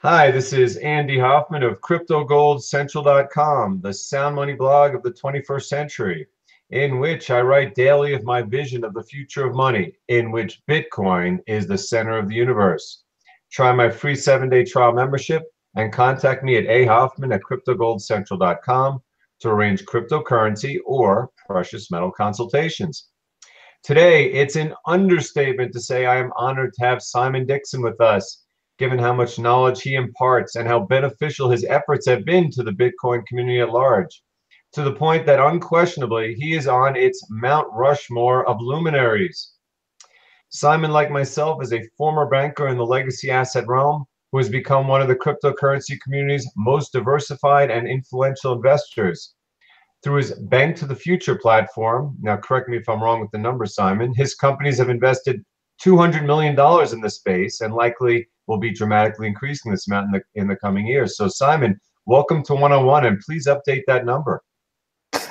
Hi, this is Andy Hoffman of CryptoGoldCentral.com, the sound money blog of the 21st century, in which I write daily of my vision of the future of money, in which Bitcoin is the center of the universe. Try my free 7-day trial membership and contact me at ahoffman@CryptoGoldCentral.com to arrange cryptocurrency or precious metal consultations. Today, it's an understatement to say I am honored to have Simon Dixon with us, given how much knowledge he imparts and how beneficial his efforts have been to the Bitcoin community at large, to the point that unquestionably he is on its Mount Rushmore of luminaries. Simon, like myself, is a former banker in the legacy asset realm who has become one of the cryptocurrency community's most diversified and influential investors. Through his Bank to the Future platform, now correct me if I'm wrong with the numbers, Simon, his companies have invested $200 million in the space and likely will be dramatically increasing this amount in the coming years. So Simon, welcome to 101 and please update that number.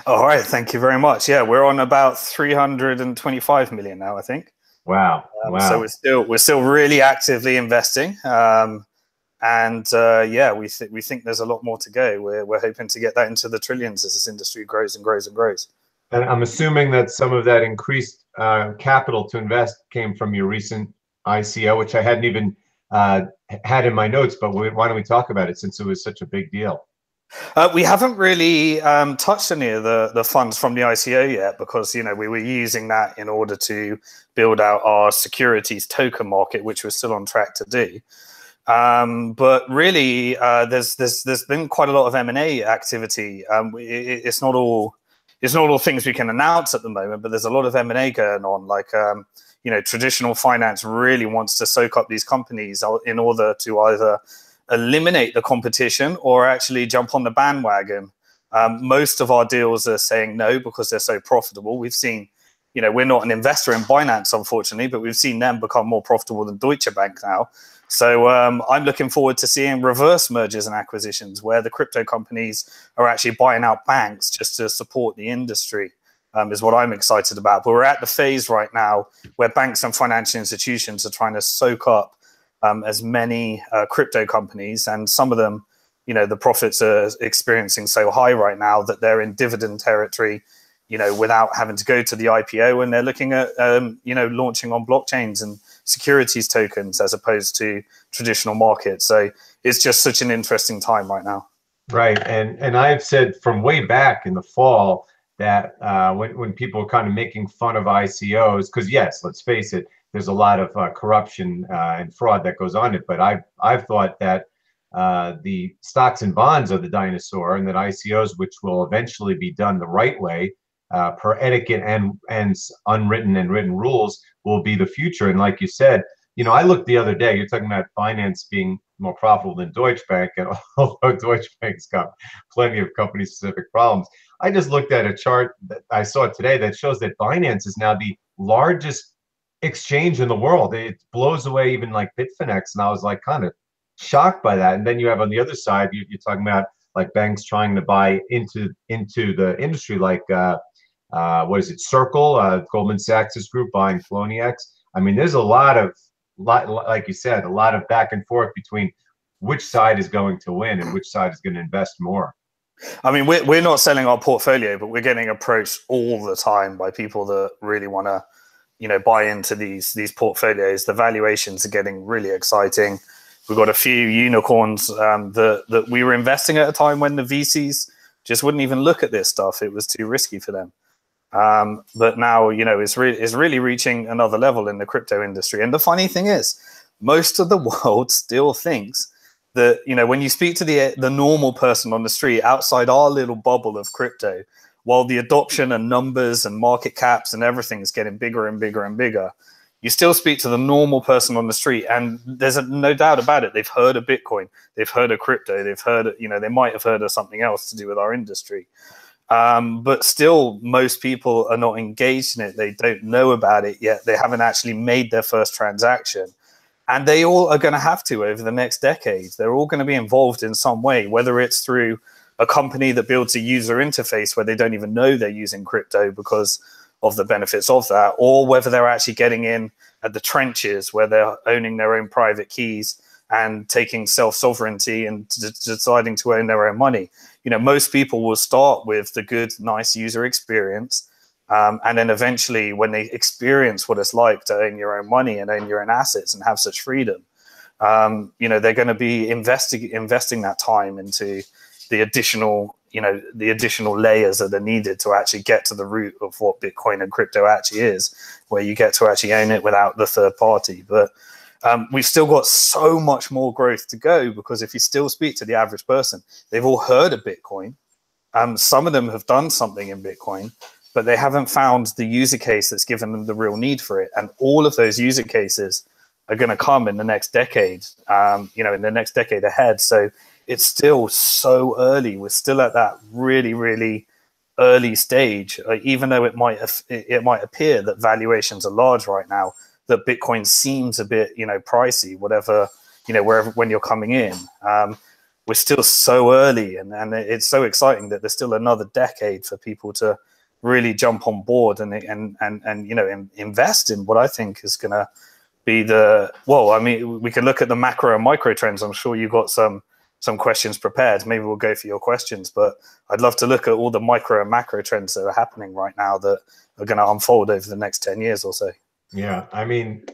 All right, thank you very much. Yeah, we're on about 325 million now, I think. Wow. So we're still really actively investing. Yeah, we think there's a lot more to go. We're hoping to get that into the trillions as this industry grows and grows and grows. And I'm assuming that some of that increased capital to invest came from your recent ICO, which I hadn't even had in my notes, but why don't we talk about it since it was such a big deal? We haven't really touched any of the funds from the ICO yet because, we were using that in order to build out our securities token market, which we're still on track to do. But really, there's been quite a lot of M&A activity. It's not all things we can announce at the moment, but there's a lot of M&A going on. Like traditional finance really wants to soak up these companies in order to either eliminate the competition or actually jump on the bandwagon. Most of our deals are saying no because they're so profitable. We've seen, we're not an investor in Binance, unfortunately, but we've seen them become more profitable than Deutsche Bank now. So I'm looking forward to seeing reverse mergers and acquisitions where the crypto companies are actually buying out banks just to support the industry, is what I'm excited about. But we're at the phase right now where banks and financial institutions are trying to soak up as many crypto companies, and some of them, the profits are experiencing so high right now that they're in dividend territory, without having to go to the IPO, and they're looking at, launching on blockchains and securities tokens as opposed to traditional markets. So it's just such an interesting time right now. Right, and I've said from way back in the fall that when people are kind of making fun of ICOs, because yes, let's face it, there's a lot of corruption and fraud that goes on it. But I've thought that the stocks and bonds are the dinosaur, and that ICOs, which will eventually be done the right way, per etiquette and unwritten and written rules, will be the future. And like you said, I looked the other day, you're talking about finance being more profitable than Deutsche Bank, and although Deutsche Bank's got plenty of company-specific problems, I just looked at a chart that I saw today that shows that Binance is now the largest exchange in the world. It blows away even like Bitfinex, and I was like kind of shocked by that. And then you have on the other side, you're talking about like banks trying to buy into the industry, like what is it, Circle, Goldman Sachs' group buying Poloniex. I mean, there's a lot, like you said, a lot of back and forth between which side is going to win and which side is going to invest more. I mean, we're not selling our portfolio, but we're getting approached all the time by people that really want to, buy into these portfolios. The valuations are getting really exciting. We've got a few unicorns that we were investing at a time when the VCs just wouldn't even look at this stuff. It was too risky for them. But now, it's really reaching another level in the crypto industry. And the funny thing is, most of the world still thinks that, when you speak to the normal person on the street outside our little bubble of crypto, while the adoption and numbers and market caps and everything is getting bigger and bigger and bigger, you still speak to the normal person on the street, and there's no doubt about it. They've heard of Bitcoin, they've heard of crypto, they've heard, they might have heard of something else to do with our industry. But still, most people are not engaged in it. They don't know about it yet. They haven't actually made their first transaction. And they all are going to have to over the next decade. They're all going to be involved in some way, whether it's through a company that builds a user interface where they don't even know they're using crypto because of the benefits of that, or whether they're actually getting in at the trenches where they're owning their own private keys and taking self-sovereignty and deciding to own their own money. Most people will start with the good, nice user experience. And then eventually, when they experience what it's like to own your own money and own your own assets and have such freedom, they're going to be investing that time into the additional layers that are needed to actually get to the root of what Bitcoin and crypto actually is, where you get to actually own it without the third party. But we've still got so much more growth to go, because if you still speak to the average person, they've all heard of Bitcoin. Some of them have done something in Bitcoin, but they haven't found the user case that's given them the real need for it. And all of those user cases are going to come in the next decade, in the next decade ahead. So it's still so early. We're still at that really, really early stage, even though it might appear that valuations are large right now, that Bitcoin seems a bit, pricey, whatever, wherever, when you're coming in. We're still so early, and it's so exciting that there's still another decade for people to really jump on board and invest in what I think is going to be we can look at the macro and micro trends. I'm sure you've got some questions prepared. Maybe we'll go for your questions, but I'd love to look at all the micro and macro trends that are happening right now that are going to unfold over the next 10 years or so. Yeah, I mean,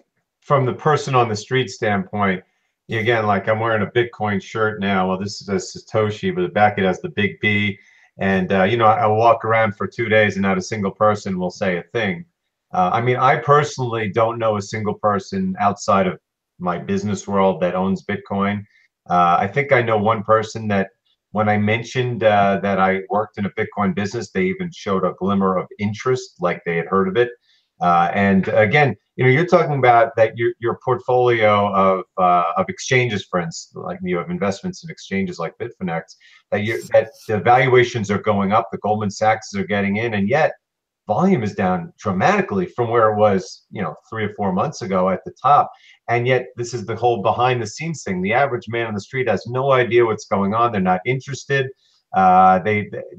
from the person on the street standpoint, again, like I'm wearing a Bitcoin shirt now. Well, this is a Satoshi, but the back it has the big B. And, I walk around for 2 days and not a single person will say a thing. I mean, I personally don't know a single person outside of my business world that owns Bitcoin. I think I know one person that when I mentioned that I worked in a Bitcoin business, they even showed a glimmer of interest, like they had heard of it. And again, you're talking about that your portfolio of exchanges, for instance, like you have investments in exchanges like Bitfinex, that the valuations are going up, the Goldman Sachs are getting in, and yet volume is down dramatically from where it was, 3 or 4 months ago at the top. And yet this is the whole behind the scenes thing. The average man on the street has no idea what's going on. They're not interested. A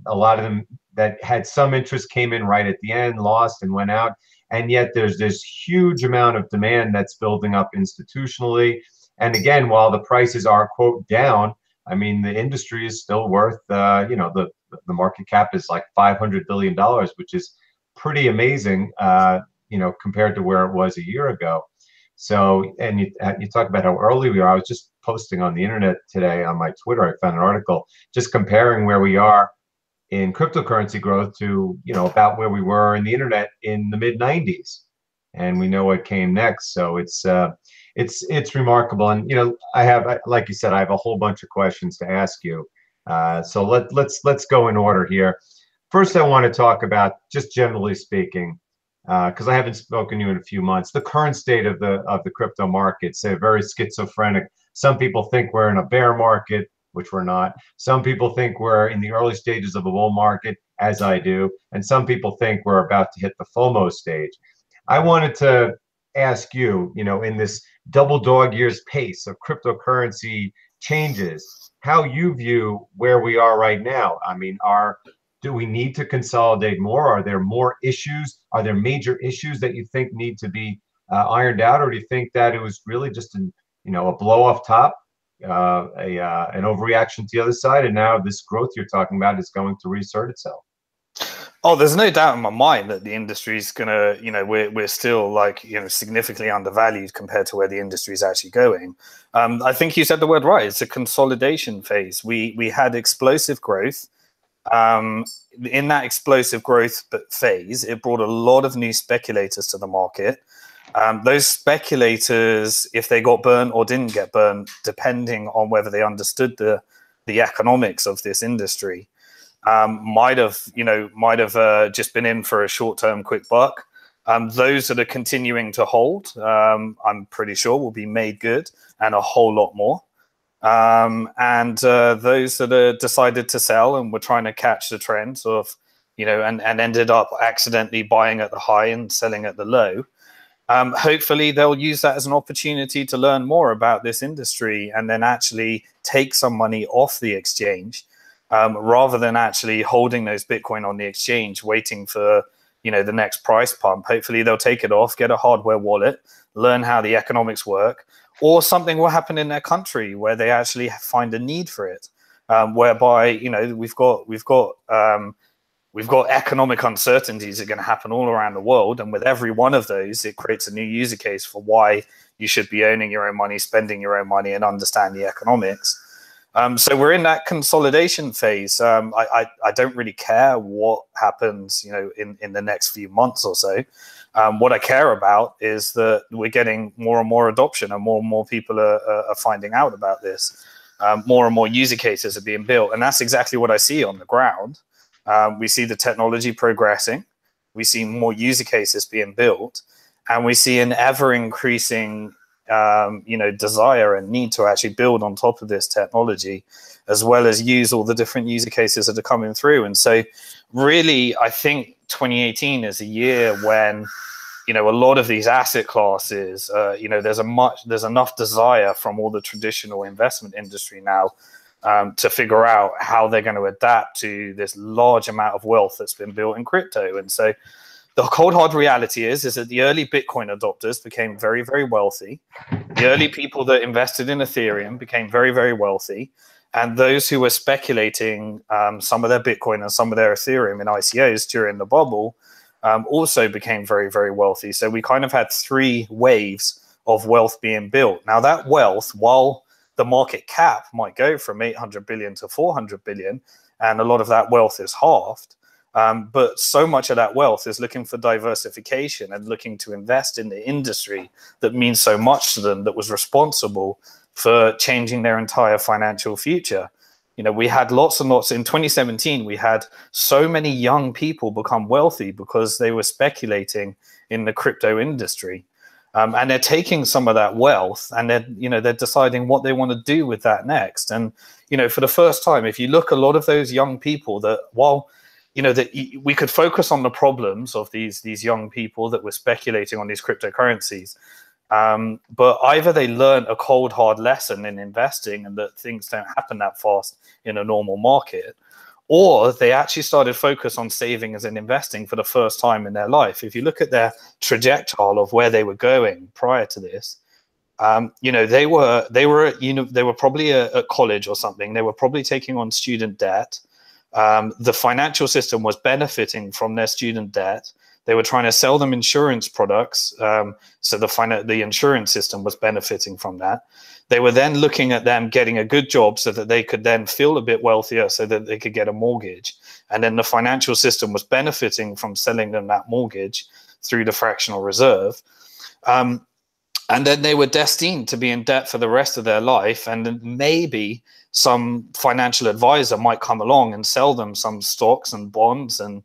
lot of them that had some interest came in right at the end, lost and went out. And yet there's this huge amount of demand that's building up institutionally. And again, while the prices are, quote, down, I mean, the industry is still worth, the market cap is like $500 billion, which is pretty amazing, compared to where it was a year ago. So, and you talk about how early we are. I was just posting on the internet today on my Twitter. I found an article just comparing where we are in cryptocurrency growth to, about where we were in the internet in the mid 90s. And we know what came next. So it's remarkable. And, I have, like you said, I have a whole bunch of questions to ask you. So let's go in order here. First, I want to talk about, just generally speaking, because I haven't spoken to you in a few months, the current state of the crypto markets. They're very schizophrenic. Some people think we're in a bear market, which we're not. Some people think we're in the early stages of a bull market, as I do. And some people think we're about to hit the FOMO stage. I wanted to ask you, in this double dog years pace of cryptocurrency changes, how you view where we are right now. I mean, do we need to consolidate more? Are there more issues? Are there major issues that you think need to be ironed out? Or do you think that it was really just a blow off top, an overreaction to the other side, and now this growth you're talking about is going to reassert itself? Oh, there's no doubt in my mind that the industry is going to, we're still significantly undervalued compared to where the industry is actually going. I think you said the word right. It's a consolidation phase. We had explosive growth. In that explosive growth phase, it brought a lot of new speculators to the market. Those speculators, if they got burned or didn't get burned, depending on whether they understood the economics of this industry, might have just been in for a short-term quick buck. Those that are continuing to hold, I'm pretty sure will be made good, and a whole lot more. And those that are decided to sell and were trying to catch the trends of, and ended up accidentally buying at the high and selling at the low. Hopefully they'll use that as an opportunity to learn more about this industry and then actually take some money off the exchange, rather than actually holding those Bitcoin on the exchange, waiting for, the next price pump. Hopefully they'll take it off, get a hardware wallet, learn how the economics work, or something will happen in their country where they actually find a need for it, whereby, you know, we've got economic uncertainties that are going to happen all around the world, and with every one of those, it creates a new user case for why you should be owning your own money, spending your own money, and understand the economics. So we're in that consolidation phase. I don't really care what happens, you know, in the next few months or so. What I care about is that we're getting more and more adoption, and more people are finding out about this. More and more user cases are being built, and that's exactly what I see on the ground. We see the technology progressing, we see more user cases being built, and we see an ever increasing you know, desire and need to actually build on top of this technology, as well as use all the different user cases that are coming through. And so really, I think 2018 is a year when, you know, a lot of these asset classes, you know, there's enough desire from all the traditional investment industry now to figure out how they're going to adapt to this large amount of wealth that's been built in crypto. And so the cold hard reality is that the early Bitcoin adopters became very, very wealthy. The early people that invested in Ethereum became very, very wealthy. And those who were speculating some of their Bitcoin and some of their Ethereum in ICOs during the bubble also became very, very wealthy. So we kind of had three waves of wealth being built. Now that wealth, while the market cap might go from 800 billion to 400 billion, and a lot of that wealth is halved, but so much of that wealth is looking for diversification and looking to invest in the industry that means so much to them, that was responsible for changing their entire financial future. You know, we had lots and lots in 2017. We had so many young people become wealthy because they were speculating in the crypto industry. And they're taking some of that wealth and they're deciding what they want to do with that next. And, you know, for the first time, if you look, a lot of those young people that, while, you know, that we could focus on the problems of these young people that were speculating on these cryptocurrencies, but either they learned a cold hard lesson in investing and that things don't happen that fast in a normal market, or they actually started focus on savings and investing for the first time in their life. If you look at their trajectory of where they were going prior to this, you know, they were probably at college or something. They were probably taking on student debt. The financial system was benefiting from their student debt. They were trying to sell them insurance products, so the insurance system was benefiting from that. They were then looking at them getting a good job so that they could then feel a bit wealthier so that they could get a mortgage. And then the financial system was benefiting from selling them that mortgage through the fractional reserve. And then they were destined to be in debt for the rest of their life. And then maybe some financial advisor might come along and sell them some stocks and bonds and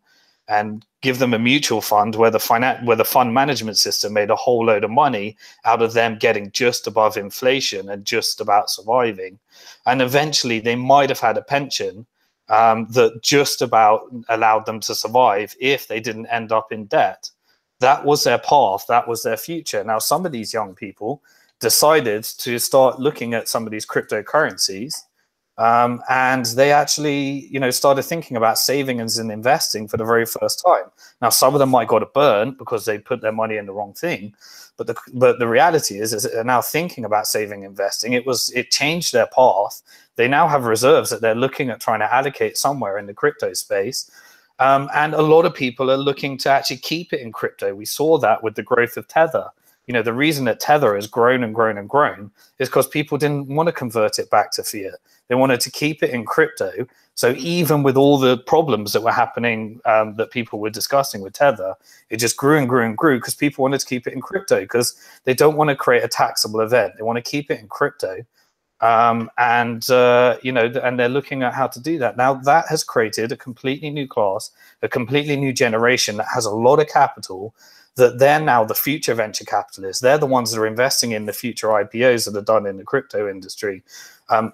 give them a mutual fund where the fund management system made a whole load of money out of them getting just above inflation and just about surviving. And eventually they might have had a pension that just about allowed them to survive if they didn't end up in debt. That was their path. That was their future. Now, some of these young people decided to start looking at some of these cryptocurrencies, and they actually, you know, started thinking about savings and investing for the very first time. Now, some of them might got it burnt because they put their money in the wrong thing, but the reality is that they're now thinking about saving, investing. It changed their path. They now have reserves that they're looking at trying to allocate somewhere in the crypto space. And a lot of people are looking to actually keep it in crypto. We saw that with the growth of Tether. You know, the reason that Tether has grown and grown and grown is because people didn't want to convert it back to fiat. They wanted to keep it in crypto. So even with all the problems that were happening that people were discussing with Tether, it just grew and grew and grew because people wanted to keep it in crypto because they don't want to create a taxable event. They want to keep it in crypto. You know, and they're looking at how to do that. Now, that has created a completely new class, a completely new generation that has a lot of capital, that they're now the future venture capitalists. They're the ones that are investing in the future IPOs that are done in the crypto industry.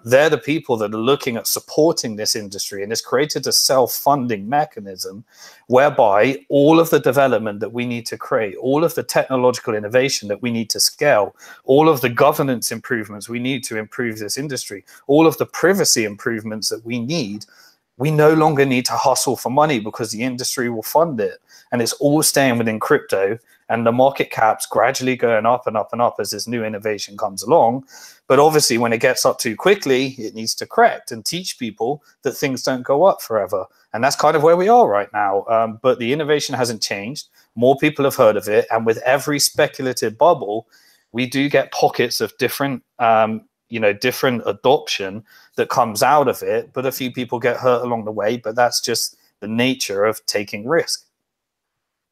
They're the people that are looking at supporting this industry, and it's created a self-funding mechanism whereby all of the development that we need to create, all of the technological innovation that we need to scale, all of the governance improvements we need to improve this industry, all of the privacy improvements that we need, we no longer need to hustle for money because the industry will fund it. And it's all staying within crypto. and the market cap's gradually going up and up and up as this new innovation comes along. But obviously, when it gets up too quickly, it needs to correct and teach people that things don't go up forever. And that's kind of where we are right now. But the innovation hasn't changed. More people have heard of it. And with every speculative bubble, we do get pockets of different, different adoption that comes out of it. But a few people get hurt along the way. But that's just the nature of taking risk.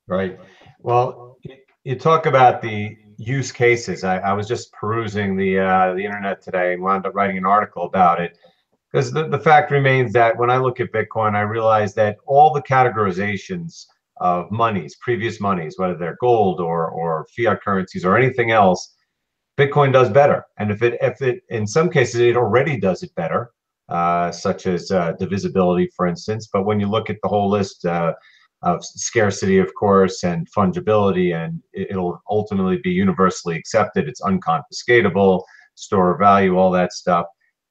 Right. Well, you talk about the use cases. I was just perusing the internet today and wound up writing an article about it, because the fact remains that when I look at Bitcoin, I realize that all the categorizations of monies, previous monies, whether they're gold or fiat currencies or anything else, Bitcoin does better. And if it in some cases it already does it better, such as divisibility, for instance. But when you look at the whole list of scarcity, of course, and fungibility, and it'll ultimately be universally accepted. It's unconfiscatable, store of value, all that stuff.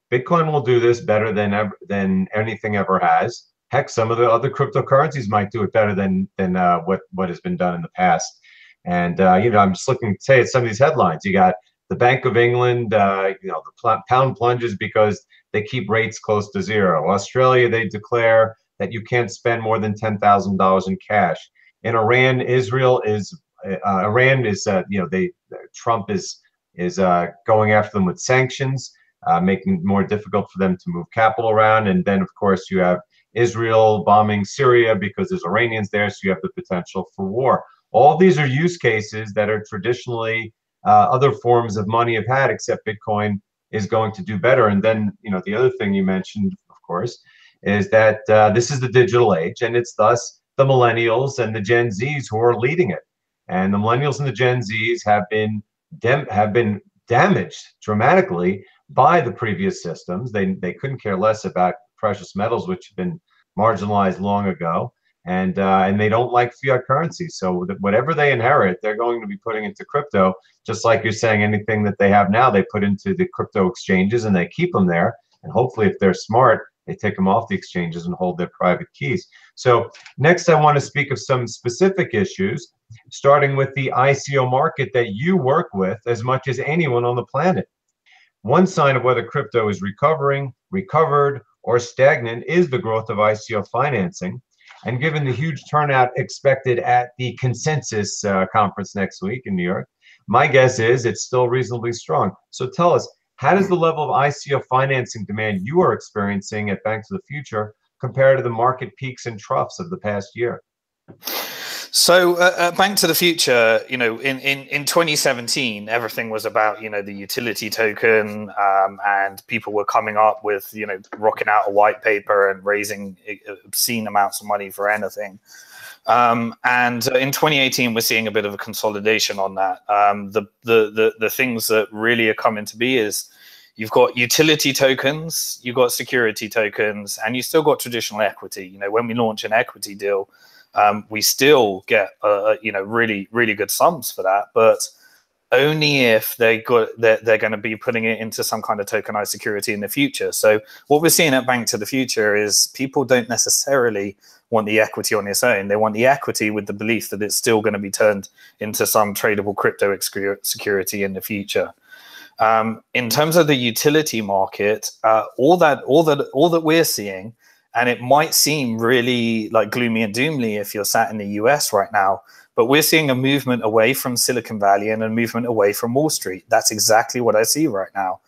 Bitcoin will do this better than anything ever has. Heck, some of the other cryptocurrencies might do it better than what has been done in the past. And I'm just looking to say at some of these headlines. You got the Bank of England, the pound plunges because they keep rates close to zero. Australia, they declare that you can't spend more than $10,000 in cash. In Iran, Trump is going after them with sanctions, making it more difficult for them to move capital around. And then, of course, you have Israel bombing Syria because there's Iranians there, so you have the potential for war. All these are use cases that are traditionally other forms of money have had, except Bitcoin is going to do better. And then, the other thing you mentioned, of course, is that this is the digital age, and it's thus the millennials and the Gen Zs who are leading it. And the millennials and the Gen Zs have been damaged dramatically by the previous systems. They couldn't care less about precious metals, which have been marginalized long ago, and they don't like fiat currency. So whatever they inherit, they're going to be putting into crypto. Just like you're saying, anything that they have now, they put into the crypto exchanges and they keep them there. And hopefully, if they're smart, they take them off the exchanges and hold their private keys. So next, I want to speak of some specific issues, starting with the ICO market that you work with as much as anyone on the planet. One sign of whether crypto is recovered, or stagnant is the growth of ICO financing. And given the huge turnout expected at the Consensus conference next week in New York, my guess is it's still reasonably strong. So tell us, how does the level of ICO financing demand you are experiencing at Bank to the Future compare to the market peaks and troughs of the past year? So at Bank to the Future, in 2017, everything was about, the utility token, and people were coming up with, rocking out a white paper and raising obscene amounts of money for anything. And in 2018, we're seeing a bit of a consolidation on that. The things that really are coming to be is you've got utility tokens, you've got security tokens, and you still got traditional equity. When we launch an equity deal, we still get really, really good sums for that, but only if they're going to be putting it into some kind of tokenized security in the future. So what we're seeing at Bank to the Future is people don't necessarily want the equity on its own. They want the equity with the belief that it's still going to be turned into some tradable crypto security in the future. In terms of the utility market, all that we're seeing, and it might seem really like gloomy and doomly if you're sat in the US right now, but we're seeing a movement away from Silicon Valley and a movement away from Wall Street. That's exactly what I see right now.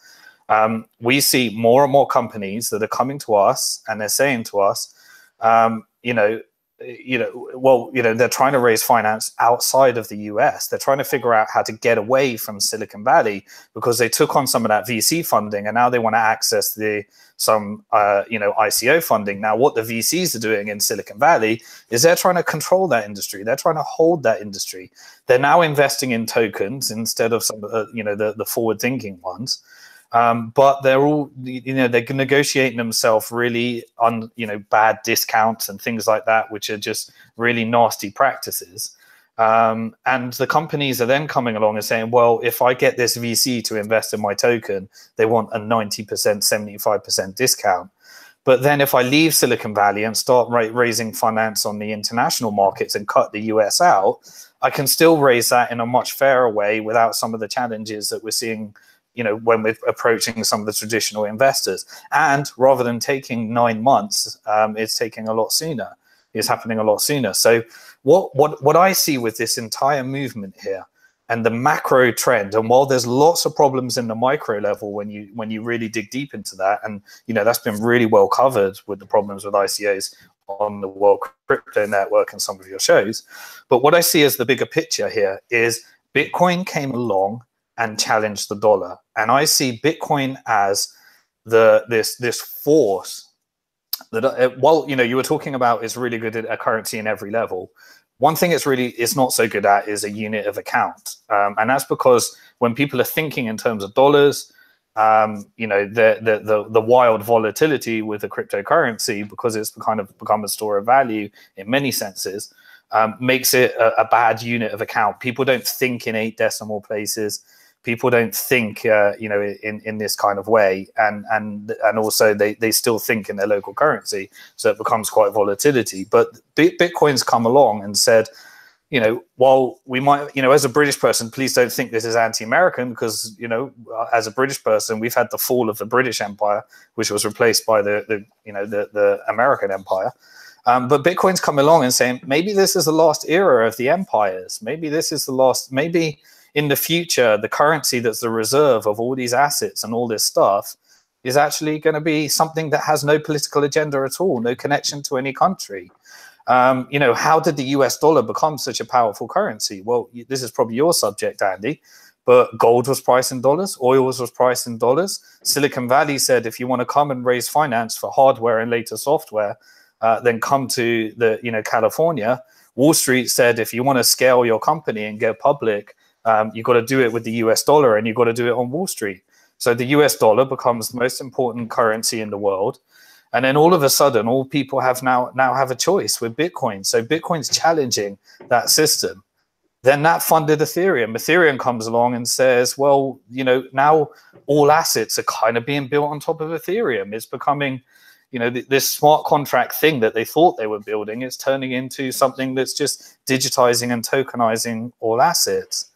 We see more and more companies that are coming to us and they're saying to us, they're trying to raise finance outside of the US. They're trying to figure out how to get away from Silicon Valley because they took on some of that VC funding and now they want to access some ICO funding. Now, what the VCs are doing in Silicon Valley is they're trying to control that industry. They're trying to hold that industry. They're now investing in tokens instead of some, the forward-thinking ones. But they're all, they're negotiating themselves really on, bad discounts and things like that, which are just really nasty practices. And the companies are then coming along and saying, well, if I get this VC to invest in my token, they want a 90%, 75% discount. But then if I leave Silicon Valley and start raising finance on the international markets and cut the US out, I can still raise that in a much fairer way without some of the challenges that we're seeing, you know, when we're approaching some of the traditional investors. And rather than taking 9 months, it's taking a lot sooner. It's happening a lot sooner. So what I see with this entire movement here and the macro trend, and while there's lots of problems in the micro level when you really dig deep into that, and you know that's been really well covered with the problems with ICOs on the World Crypto Network and some of your shows. But what I see as the bigger picture here is Bitcoin came along and challenged the dollar. And I see Bitcoin as this force that, while you know you were talking about is really good at a currency in every level, one thing it's not so good at is a unit of account. And that's because when people are thinking in terms of dollars, you know, the wild volatility with the cryptocurrency, because it's kind of become a store of value in many senses, makes it a bad unit of account. People don't think in 8 decimal places. People don't think, you know, in this kind of way, and also they still think in their local currency, so it becomes quite volatility. But Bitcoin's come along and said, you know, while we might, you know, as a British person, please don't think this is anti-American, because, you know, as a British person, we've had the fall of the British Empire, which was replaced by the American Empire. But Bitcoin's come along and saying, maybe this is the last era of the empires. Maybe this is the last, maybe in the future, the currency that's the reserve of all these assets and all this stuff is actually going to be something that has no political agenda at all, no connection to any country. You know, how did the US dollar become such a powerful currency? Well, this is probably your subject, Andy, but gold was priced in dollars, oil was priced in dollars. Silicon Valley said, if you want to come and raise finance for hardware and later software, then come to the, you know, California. Wall Street said, if you want to scale your company and go public, you've got to do it with the US dollar, and you've got to do it on Wall Street. So the US dollar becomes the most important currency in the world. And then all of a sudden, all people have now have a choice with Bitcoin. So Bitcoin's challenging that system. Then that funded Ethereum. Ethereum comes along and says, well, you know, now all assets are kind of being built on top of Ethereum. It's becoming, you know, this smart contract thing that they thought they were building is turning into something that's just digitizing and tokenizing all assets.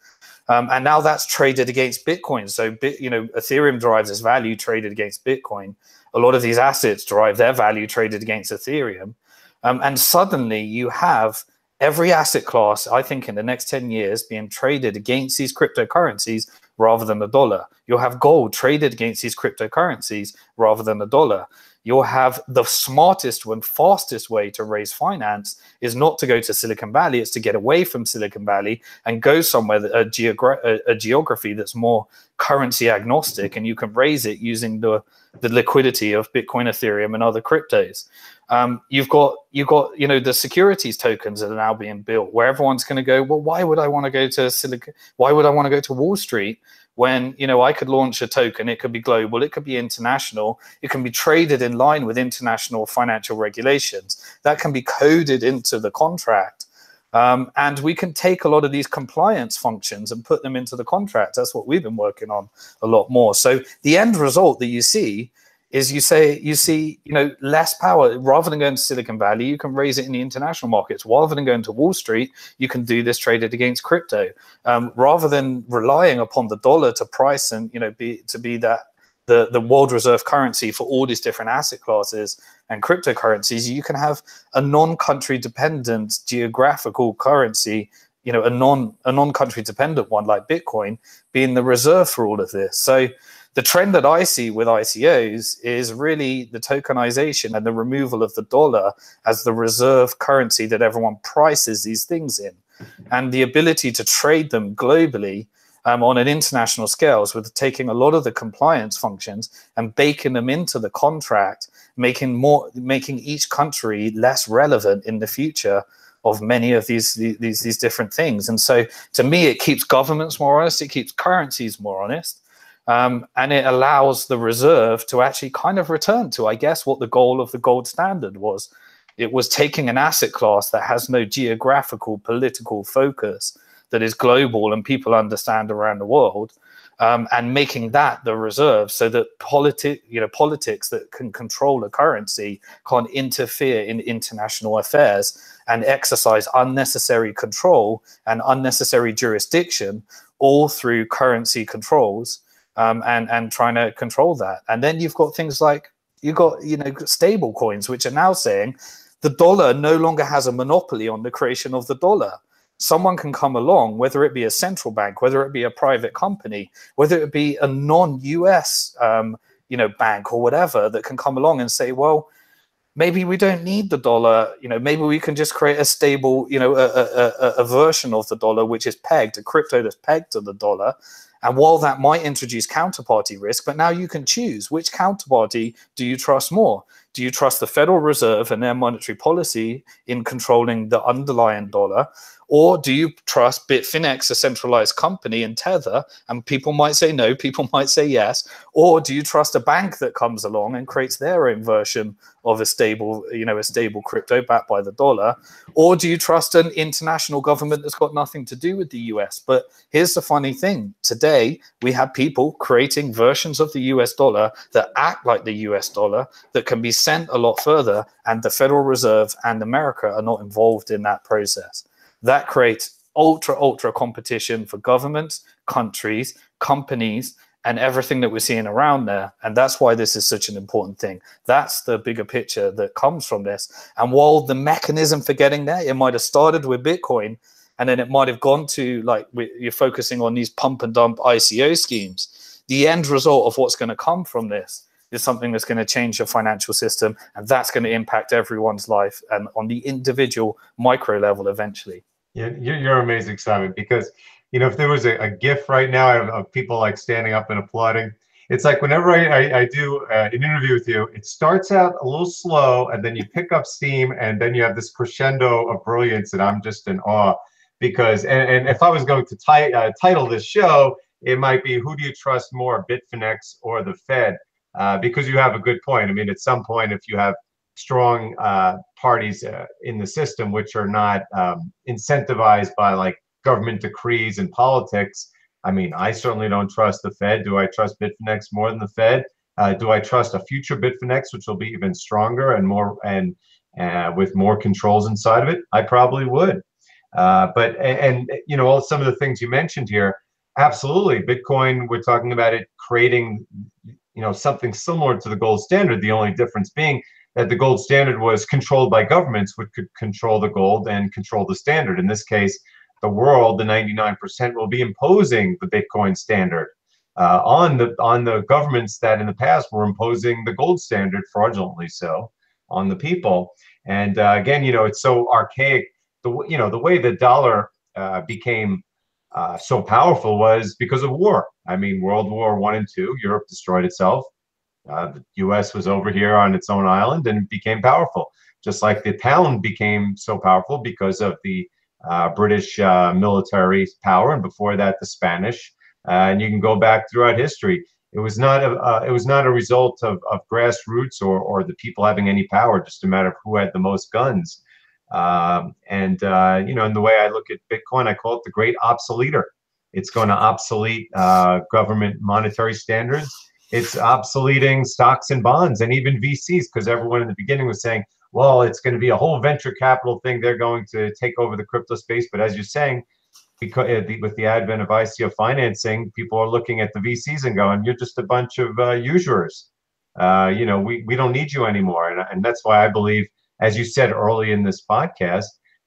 And now that's traded against Bitcoin. So, you know, Ethereum derives its value traded against Bitcoin. A lot of these assets derive their value traded against Ethereum. And suddenly you have every asset class, I think, in the next 10 years being traded against these cryptocurrencies rather than the dollar. You'll have gold traded against these cryptocurrencies rather than the dollar. You'll have the smartest and fastest way to raise finance is not to go to Silicon Valley, it's to get away from Silicon Valley and go somewhere, a geography that's more currency agnostic, and you can raise it using the liquidity of Bitcoin, Ethereum, and other cryptos. You've got, you know, the securities tokens that are now being built, where everyone's going to go, well, why would I want to go to Silicon? Why would I want to go to Wall Street when, you know, I could launch a token? It could be global, it could be international, it can be traded in line with international financial regulations. That can be coded into the contract. And we can take a lot of these compliance functions and put them into the contract. That's what we've been working on a lot more. So the end result that you see is you see, you know, less power. Rather than going to Silicon Valley, you can raise it in the international markets. Rather than going to Wall Street, you can do this traded against crypto. Rather than relying upon the dollar to price and, you know, be that the world reserve currency for all these different asset classes and cryptocurrencies, you can have a non-country dependent geographical currency, you know, a non-country dependent one like Bitcoin being the reserve for all of this. So the trend that I see with ICOs is really the tokenization and the removal of the dollar as the reserve currency that everyone prices these things in, and the ability to trade them globally on an international scales, with taking a lot of the compliance functions and baking them into the contract, making each country less relevant in the future of many of these different things. And so to me, it keeps governments more honest, it keeps currencies more honest, and it allows the reserve to actually kind of return to, I guess, what the goal of the gold standard was. It was taking an asset class that has no geographical political focus, that is global and people understand around the world, and making that the reserve, so that politics that can control a currency can't interfere in international affairs and exercise unnecessary control and unnecessary jurisdiction, all through currency controls, and trying to control that. And then you've got things like, stable coins, which are now saying the dollar no longer has a monopoly on the creation of the dollar. Someone can come along, whether it be a central bank, whether it be a private company, whether it be a non-US bank or whatever, that can come along and say, well, maybe we don't need the dollar. Maybe we can just create a stable, a version of the dollar which is pegged, a crypto that's pegged to the dollar. And while that might introduce counterparty risk, but now you can choose which counterparty do you trust more. Do you trust the Federal Reserve and their monetary policy in controlling the underlying dollar? Or do you trust Bitfinex, a centralized company, and Tether? And people might say no, people might say yes. Or do you trust a bank that comes along and creates their own version of a stable, a stable crypto backed by the dollar? Or do you trust an international government that's got nothing to do with the US? But here's the funny thing. Today, we have people creating versions of the US dollar that act like the US dollar, that can be sent a lot further, and the Federal Reserve and America are not involved in that process. That creates ultra competition for governments, countries, companies, and everything that we're seeing around there. And that's why this is such an important thing. That's the bigger picture that comes from this. And while the mechanism for getting there, it might have started with Bitcoin, and then it might have gone to, like, you're focusing on these pump and dump ICO schemes. The end result of what's going to come from this is something that's going to change your financial system, and that's going to impact everyone's life and on the individual micro level eventually. Yeah, you're amazing, Simon, because, if there was a GIF right now of people like standing up and applauding, it's like whenever I do an interview with you, it starts out a little slow, and then you pick up steam, and then you have this crescendo of brilliance, and I'm just in awe. Because, and if I was going to title this show, it might be, who do you trust more, Bitfinex or the Fed? Because you have a good point. I mean, at some point, if you have strong parties in the system which are not incentivized by like government decrees and politics, I mean, I certainly don't trust the Fed. Do I trust Bitfinex more than the Fed? Do I trust a future Bitfinex, which will be even stronger and more, and with more controls inside of it? I probably would. But all some of the things you mentioned here, absolutely. Bitcoin, we're talking about it creating, something similar to the gold standard. The only difference being that the gold standard was controlled by governments, which could control the gold and control the standard. In this case, the world, the 99%, will be imposing the Bitcoin standard on the governments that in the past were imposing the gold standard, fraudulently so, on the people. And again, it's so archaic. The way the dollar became so powerful was because of war. I mean, World War I and II, Europe destroyed itself. The U.S. was over here on its own island and became powerful, just like the pound became so powerful because of the British military power, and before that, the Spanish. And you can go back throughout history. It was not a result of grassroots or the people having any power, just a matter of who had the most guns. And the way I look at Bitcoin, I call it the great obsoleter. It's going to obsolete government monetary standards. It's obsoleting stocks and bonds and even VCs, because everyone in the beginning was saying, well, it's going to be a whole venture capital thing. They're going to take over the crypto space. But as you're saying, because with the advent of ICO financing, people are looking at the VCs and going, you're just a bunch of usurers. We don't need you anymore. And that's why I believe, as you said early in this podcast,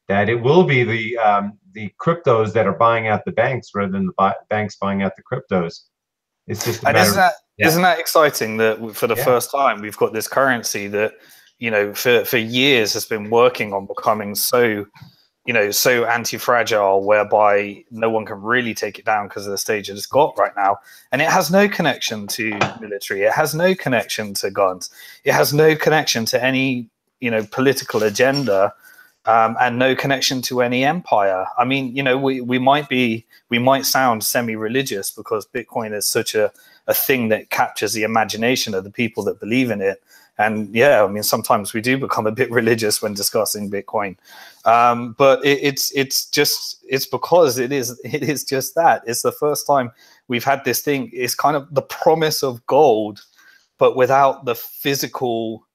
that it will be the cryptos that are buying out the banks rather than the banks buying out the cryptos. It's just a matter isn't that exciting that for the first time we've got this currency that, for years has been working on becoming so anti-fragile, whereby no one can really take it down because of the stage it's got right now. And it has no connection to military. It has no connection to guns. It has no connection to any, political agenda, and no connection to any empire. I mean, we might sound semi-religious because Bitcoin is such a thing that captures the imagination of the people that believe in it. And yeah, I mean, sometimes we do become a bit religious when discussing Bitcoin, but it's because it is just that. It's the first time we've had this thing. It's kind of the promise of gold, but without the physical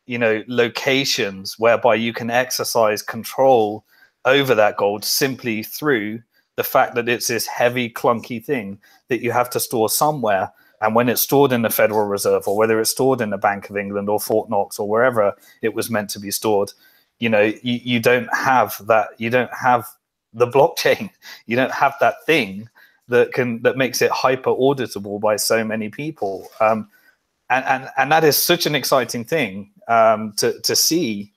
locations whereby you can exercise control over that gold simply through the fact that it's this heavy, clunky thing that you have to store somewhere. And when it's stored in the Federal Reserve, or whether it's stored in the Bank of England or Fort Knox or wherever it was meant to be stored, you don't have that. You don't have the blockchain. You don't have that thing that makes it hyper auditable by so many people. And that is such an exciting thing to see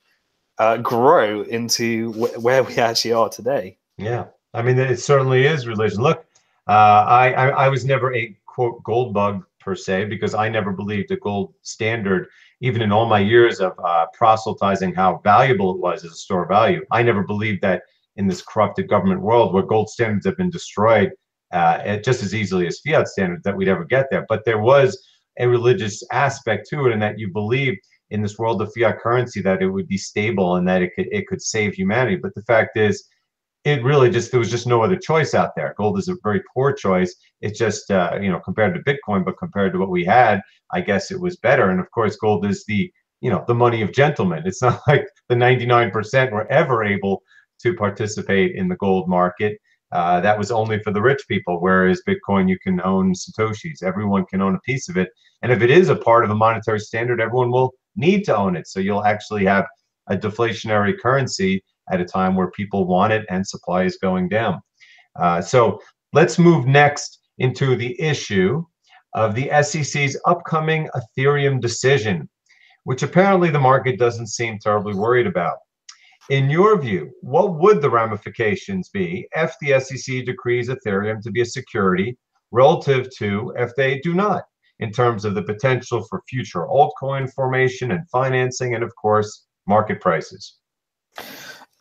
grow into where we actually are today. Yeah, I mean, it certainly is religion. Look, I was never a quote gold bug per se, because I never believed a gold standard, even in all my years of proselytizing how valuable it was as a store of value. I never believed that in this corrupted government world where gold standards have been destroyed just as easily as fiat standards, that we'd ever get there. But there was a religious aspect to it, and that you believed in this world of fiat currency that it would be stable and that it could save humanity. But the fact is, it really there was just no other choice out there. Gold is a very poor choice. It's just, compared to Bitcoin, but compared to what we had, I guess it was better. And of course, gold is the money of gentlemen. It's not like the 99% were ever able to participate in the gold market. That was only for the rich people, whereas Bitcoin, you can own Satoshis. Everyone can own a piece of it. And if it is a part of a monetary standard, everyone will need to own it. So you'll actually have a deflationary currency at a time where people want it and supply is going down. So let's move next into the issue of the SEC's upcoming Ethereum decision, which apparently the market doesn't seem terribly worried about. In your view, what would the ramifications be if the SEC decrees Ethereum to be a security relative to if they do not, in terms of the potential for future altcoin formation and financing, and of course, market prices?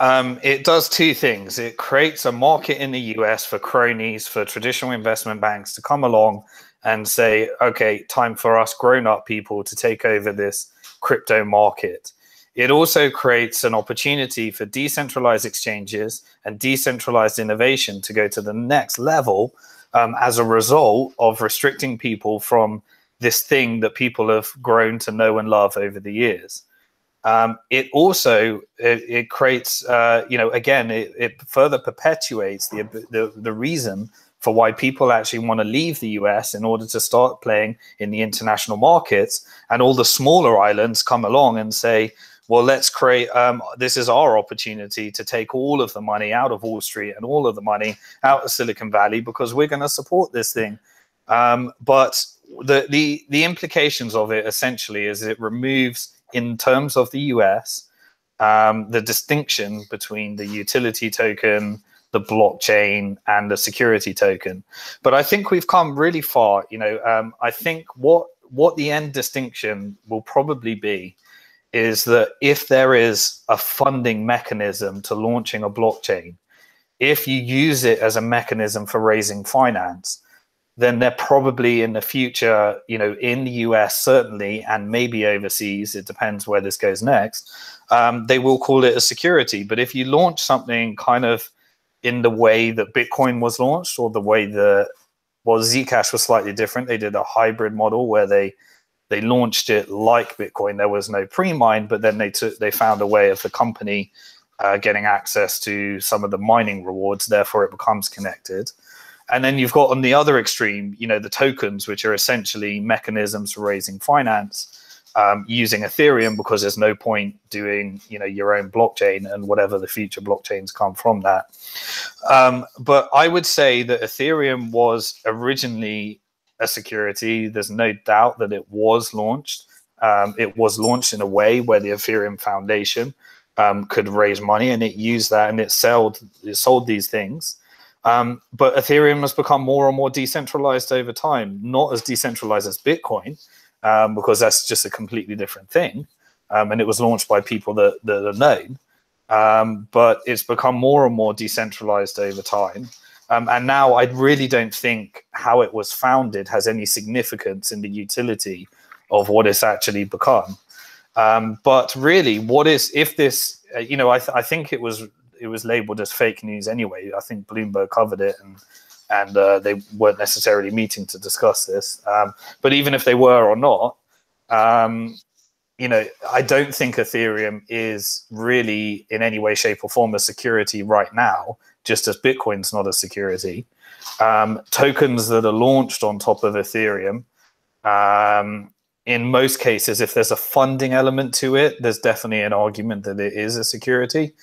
It does two things. It creates a market in the US for cronies, for traditional investment banks to come along and say, okay, time for us grown-up people to take over this crypto market. It also creates an opportunity for decentralized exchanges and decentralized innovation to go to the next level as a result of restricting people from this thing that people have grown to know and love over the years. It also it creates, again, it further perpetuates the reason for why people actually want to leave the US in order to start playing in the international markets. And all the smaller islands come along and say, well, let's create, this is our opportunity to take all of the money out of Wall Street and all of the money out of Silicon Valley, because we're going to support this thing. But the implications of it essentially is it removes, in terms of the US, the distinction between the utility token, the blockchain, and the security token. But I think we've come really far. I think what the end distinction will probably be is that if there is a funding mechanism to launching a blockchain, if you use it as a mechanism for raising finance, then they're probably in the future, in the US certainly, and maybe overseas, it depends where this goes next, they will call it a security. But if you launch something kind of in the way that Bitcoin was launched, or the way Zcash was slightly different, they did a hybrid model where they launched it like Bitcoin. There was no pre-mine, but then they found a way of the company getting access to some of the mining rewards, therefore it becomes connected. And then you've got on the other extreme, the tokens, which are essentially mechanisms for raising finance using Ethereum, because there's no point doing, your own blockchain and whatever the future blockchains come from that. But I would say that Ethereum was originally a security. There's no doubt that it was launched. It was launched in a way where the Ethereum Foundation could raise money, and it used that, and it sold these things. But Ethereum has become more and more decentralized over time, not as decentralized as Bitcoin, because that's just a completely different thing. And it was launched by people that are known. But it's become more and more decentralized over time. And now I really don't think how it was founded has any significance in the utility of what it's actually become. But really, if this, I think it was labeled as fake news anyway. I think Bloomberg covered it, and they weren't necessarily meeting to discuss this. But even if they were or not, I don't think Ethereum is really in any way, shape, or form a security right now, just as Bitcoin's not a security. Tokens that are launched on top of Ethereum, in most cases, if there's a funding element to it, there's definitely an argument that it is a security.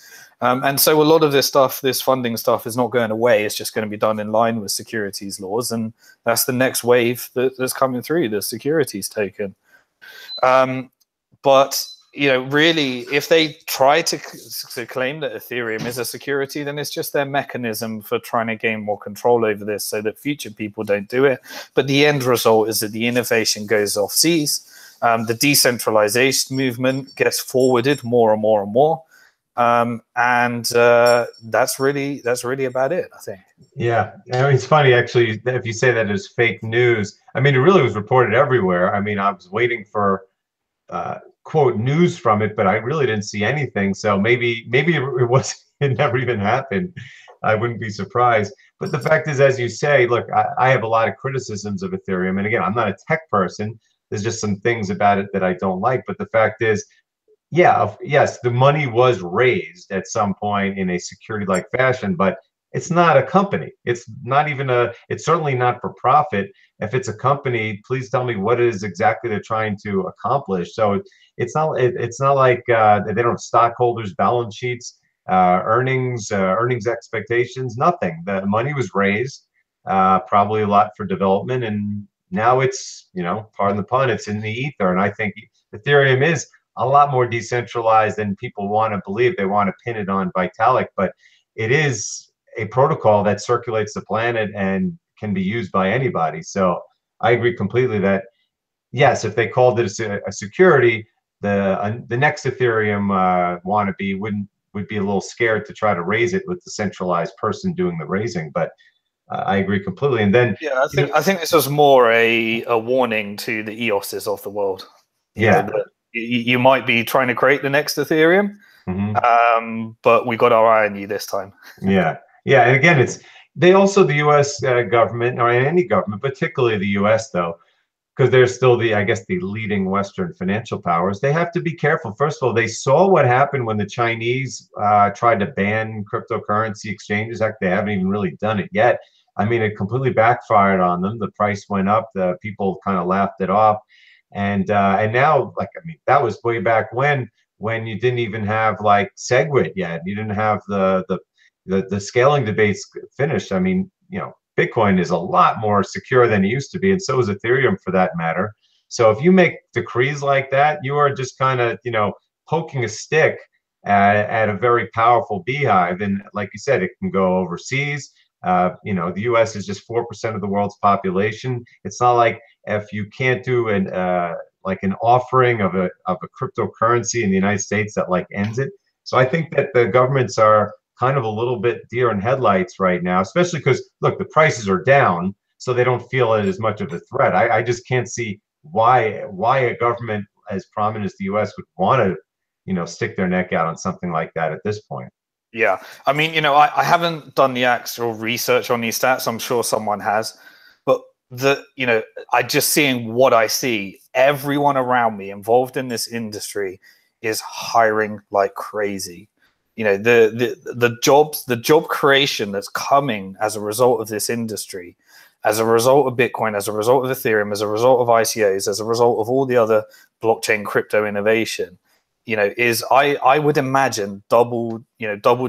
And so a lot of this stuff, this funding stuff, is not going away. It's just going to be done in line with securities laws. And that's the next wave that's coming through, the securities token. But, really, if they try to claim that Ethereum is a security, then it's just their mechanism for trying to gain more control over this so that future people don't do it. But the end result is that the innovation goes off seas. The decentralization movement gets forwarded more and more and more. That's really about it, I think. Yeah, it's funny actually if you say that as fake news. I mean, it really was reported everywhere. I mean, I was waiting for quote news from it, but I really didn't see anything. So maybe it never even happened. I wouldn't be surprised. But the fact is, as you say, look, I have a lot of criticisms of Ethereum, and again, I'm not a tech person. There's just some things about it that I don't like. But the fact is, yes, the money was raised at some point in a security-like fashion, but it's not a company. It's certainly not for profit. If it's a company, please tell me what it is exactly they're trying to accomplish. So it's not like they don't have stockholders' balance sheets, earnings expectations, nothing. The money was raised, probably a lot for development, and now it's, pardon the pun, it's in the ether. And I think Ethereum is a lot more decentralized than people want to believe. They want to pin it on Vitalik, but it is a protocol that circulates the planet and can be used by anybody. So I agree completely that, yes, if they called it a security, the next Ethereum wannabe would be a little scared to try to raise it with the centralized person doing the raising. But I agree completely. And then I think this was more a warning to the EOSs of the world. You might be trying to create the next Ethereum, but we got our eye on you this time. Yeah. And again, the U.S. government, or any government, particularly the U.S. though, because they're still the leading Western financial powers. They have to be careful. First of all, they saw what happened when the Chinese tried to ban cryptocurrency exchanges. Heck, they haven't even really done it yet. I mean, it completely backfired on them. The price went up. The people kind of laughed it off. And now, that was way back when you didn't even have SegWit yet. You didn't have the scaling debates finished. I mean, Bitcoin is a lot more secure than it used to be, and so is Ethereum for that matter. So if you make decrees like that, you are just kind of, poking a stick at a very powerful beehive. And like you said, it can go overseas. The U.S. is just 4% of the world's population. It's not like if you can't do an offering of a cryptocurrency in the United States that ends it. So I think that the governments are kind of a little bit deer in headlights right now, especially because, look, the prices are down, so they don't feel it as much of a threat. I just can't see why a government as prominent as the U.S. would want to, stick their neck out on something like that at this point. Yeah. I mean, I haven't done the actual research on these stats. I'm sure someone has. But I just seeing what I see, everyone around me involved in this industry is hiring like crazy. The job creation that's coming as a result of this industry, as a result of Bitcoin, as a result of Ethereum, as a result of ICOs, as a result of all the other blockchain crypto innovation, is I would imagine double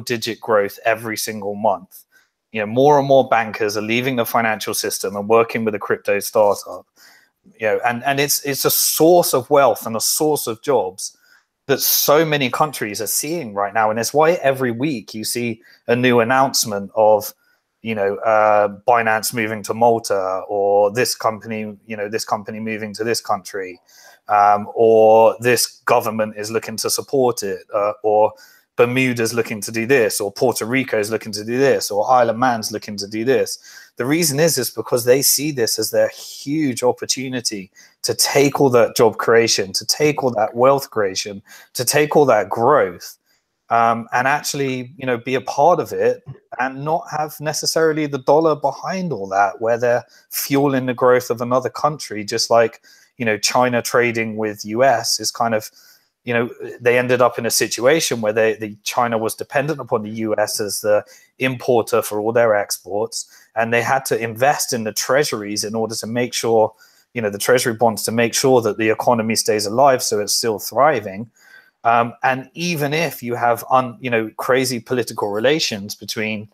digit growth every single month. More and more bankers are leaving the financial system and working with a crypto startup. And it's a source of wealth and a source of jobs that so many countries are seeing right now. And it's why every week you see a new announcement of, Binance moving to Malta, or this company moving to this country, or this government is looking to support it, or Bermuda's looking to do this, or Puerto Rico's looking to do this, or Isle of Man's looking to do this. The reason is because they see this as their huge opportunity to take all that job creation, to take all that wealth creation, to take all that growth, and actually, be a part of it and not have necessarily the dollar behind all that, where they're fueling the growth of another country, just like, China trading with US is kind of, they ended up in a situation where China was dependent upon the US as the importer for all their exports, and they had to invest in the treasuries in order to make sure, the treasury bonds, to make sure that the economy stays alive, so it's still thriving. And even if you have crazy political relations between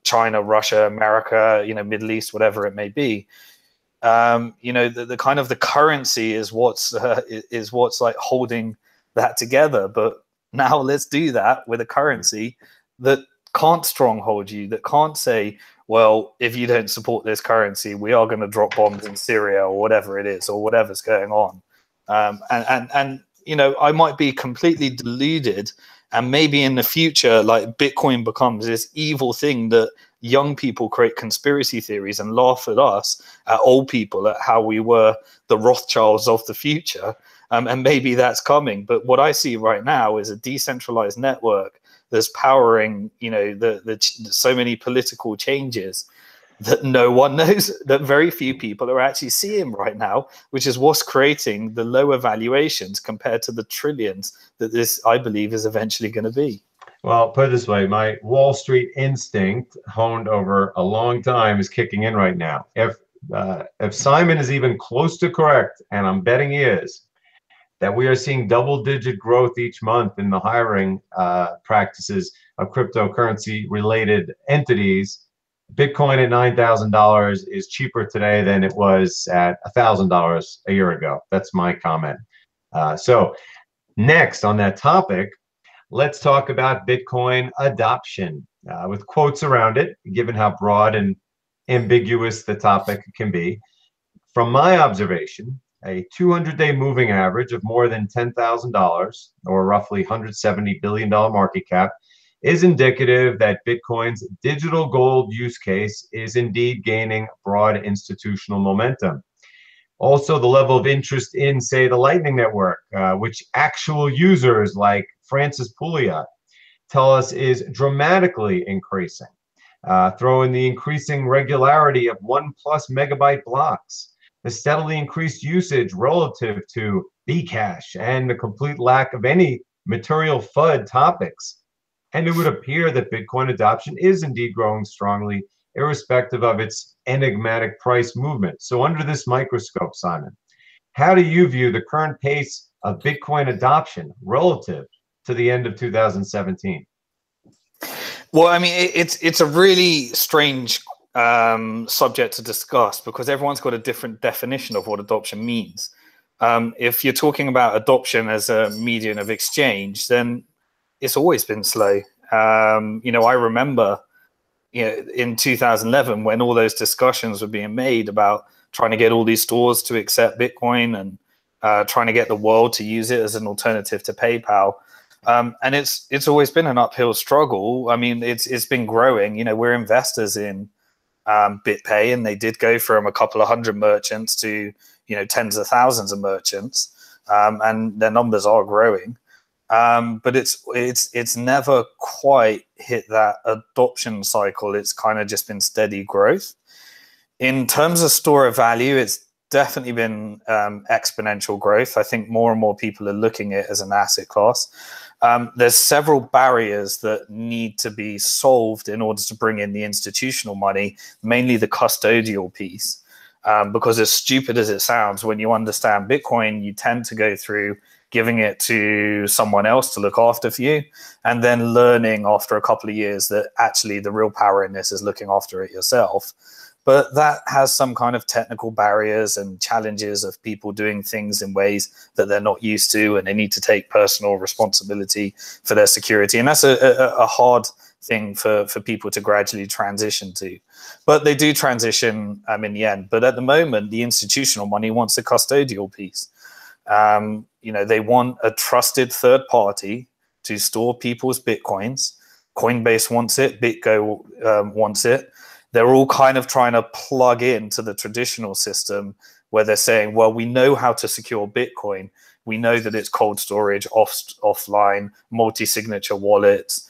China, Russia, America, Middle East, whatever it may be, the kind of the currency is what's like holding that together. But now let's do that with a currency that can't stronghold you, that can't say, well, if you don't support this currency, we are going to drop bombs in Syria or whatever it is, or whatever's going on. And I might be completely deluded, and maybe in the future, like, Bitcoin becomes this evil thing that young people create conspiracy theories and laugh at us, at old people, at how we were the Rothschilds of the future. And maybe that's coming. But what I see right now is a decentralized network that's powering, so many political changes that no one knows, that very few people are actually seeing right now, which is what's creating the lower valuations compared to the trillions that this, I believe, is eventually going to be. Well, put it this way, my Wall Street instinct, honed over a long time, is kicking in right now. If Simon is even close to correct, and I'm betting he is, that we are seeing double-digit growth each month in the hiring practices of cryptocurrency-related entities, Bitcoin at $9,000 is cheaper today than it was at $1,000 a year ago. That's my comment. So next on that topic, let's talk about Bitcoin adoption with quotes around it, given how broad and ambiguous the topic can be. From my observation, a 200-day moving average of more than $10,000, or roughly $170 billion market cap, is indicative that Bitcoin's digital gold use case is indeed gaining broad institutional momentum. Also, the level of interest in, say, the Lightning Network, which actual users like Francis Puglia tell us is dramatically increasing. Throw in the increasing regularity of 1+ megabyte blocks, the steadily increased usage relative to Bcash, and the complete lack of any material FUD topics. And it would appear that Bitcoin adoption is indeed growing strongly, irrespective of its enigmatic price movement. So under this microscope, Simon, how do you view the current pace of Bitcoin adoption relative to the end of 2017? Well, I mean, it's a really strange subject to discuss, because everyone's got a different definition of what adoption means. If you're talking about adoption as a medium of exchange, then it's always been slow. I remember, in 2011, when all those discussions were being made about trying to get all these stores to accept Bitcoin and trying to get the world to use it as an alternative to PayPal. And it's always been an uphill struggle. I mean, it's been growing. We're investors in BitPay, and they did go from a couple of hundred merchants to tens of thousands of merchants, and their numbers are growing. But it's never quite hit that adoption cycle. It's kind of just been steady growth. In terms of store of value, it's definitely been exponential growth. I think more and more people are looking at it as an asset class. There's several barriers that need to be solved in order to bring in the institutional money, mainly the custodial piece. Because as stupid as it sounds, when you understand Bitcoin, you tend to go through giving it to someone else to look after for you, and then learning after a couple of years that actually the real power in this is looking after it yourself. But that has some kind of technical barriers and challenges of people doing things in ways that they're not used to, and they need to take personal responsibility for their security. And that's a hard thing for people to gradually transition to. But they do transition in the end. But at the moment, the institutional money wants the custodial piece. They want a trusted third party to store people's Bitcoins. Coinbase wants it. BitGo wants it. They're all kind of trying to plug into the traditional system where they're saying, well, we know how to secure Bitcoin. We know that it's cold storage, offline, multi-signature wallets,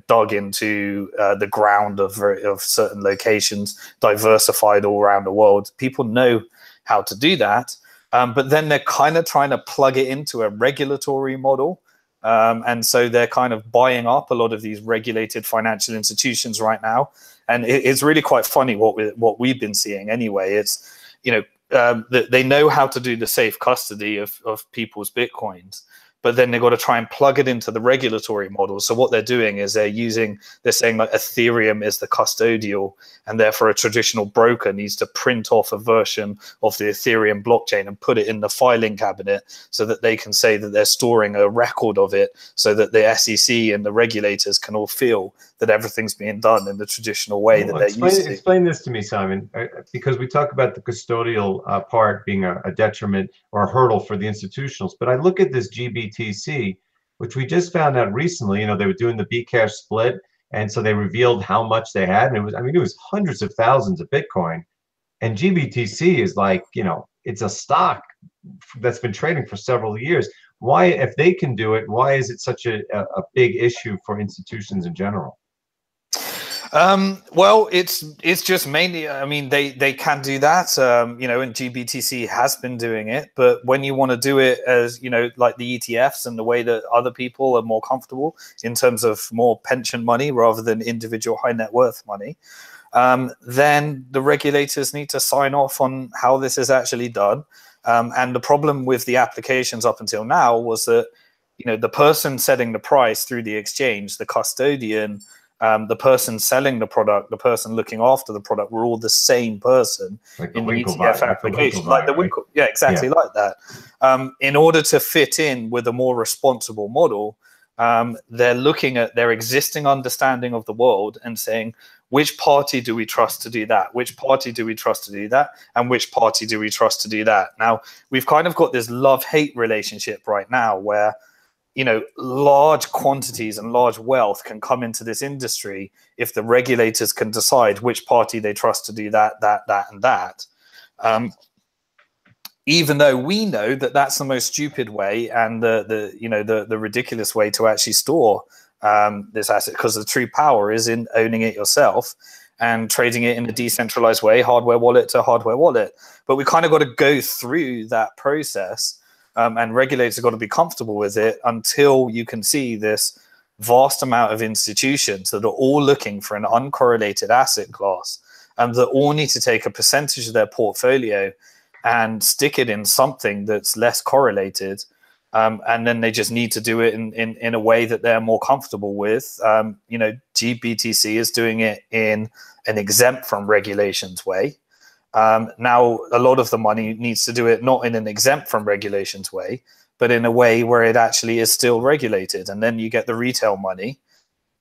dug into the ground of certain locations, diversified all around the world. People know how to do that. but then they're kind of trying to plug it into a regulatory model. And so they're kind of buying up a lot of these regulated financial institutions right now. And it's really quite funny what we've been seeing anyway. It's, they know how to do the safe custody of people's Bitcoins, but then they've got to try and plug it into the regulatory model. So what they're doing is they're saying like Ethereum is the custodial, and therefore a traditional broker needs to print off a version of the Ethereum blockchain and put it in the filing cabinet so that they can say that they're storing a record of it, so that the SEC and the regulators can all feel that everything's being done in the traditional way that they're used to. Explain this to me, Simon, because we talk about the custodial part being a detriment or a hurdle for the institutionals. But I look at this GBTC, which we just found out recently. They were doing the Bcash split, and so they revealed how much they had, and it was hundreds of thousands of Bitcoin. And GBTC is like, it's a stock that's been trading for several years. Why, if they can do it, why is it such a big issue for institutions in general? Well, it's just mainly, they can do that, and GBTC has been doing it, but when you want to do it as, like the ETFs and the way that other people are more comfortable in terms of more pension money rather than individual high net worth money, then the regulators need to sign off on how this is actually done. And the problem with the applications up until now was that, the person setting the price through the exchange, the custodian, the person selling the product, the person looking after the product, were all the same person in the ETF application. Like the Winkle, yeah, exactly like that. In order to fit in with a more responsible model, they're looking at their existing understanding of the world and saying, which party do we trust to do that? Which party do we trust to do that? And which party do we trust to do that? Now, we've kind of got this love-hate relationship right now where, large quantities and large wealth can come into this industry if the regulators can decide which party they trust to do that, and that. Even though we know that that's the most stupid way and the ridiculous way to actually store this asset, because the true power is in owning it yourself and trading it in a decentralized way, hardware wallet to hardware wallet. But we kind of got to go through that process. And regulators have got to be comfortable with it until you can see this vast amount of institutions that are all looking for an uncorrelated asset class, and that all need to take a percentage of their portfolio and stick it in something that's less correlated. And then they just need to do it in a way that they're more comfortable with. GBTC is doing it in an exempt from regulations way. Now, a lot of the money needs to do it not in an exempt from regulations way, but in a way where it actually is still regulated. And then you get the retail money.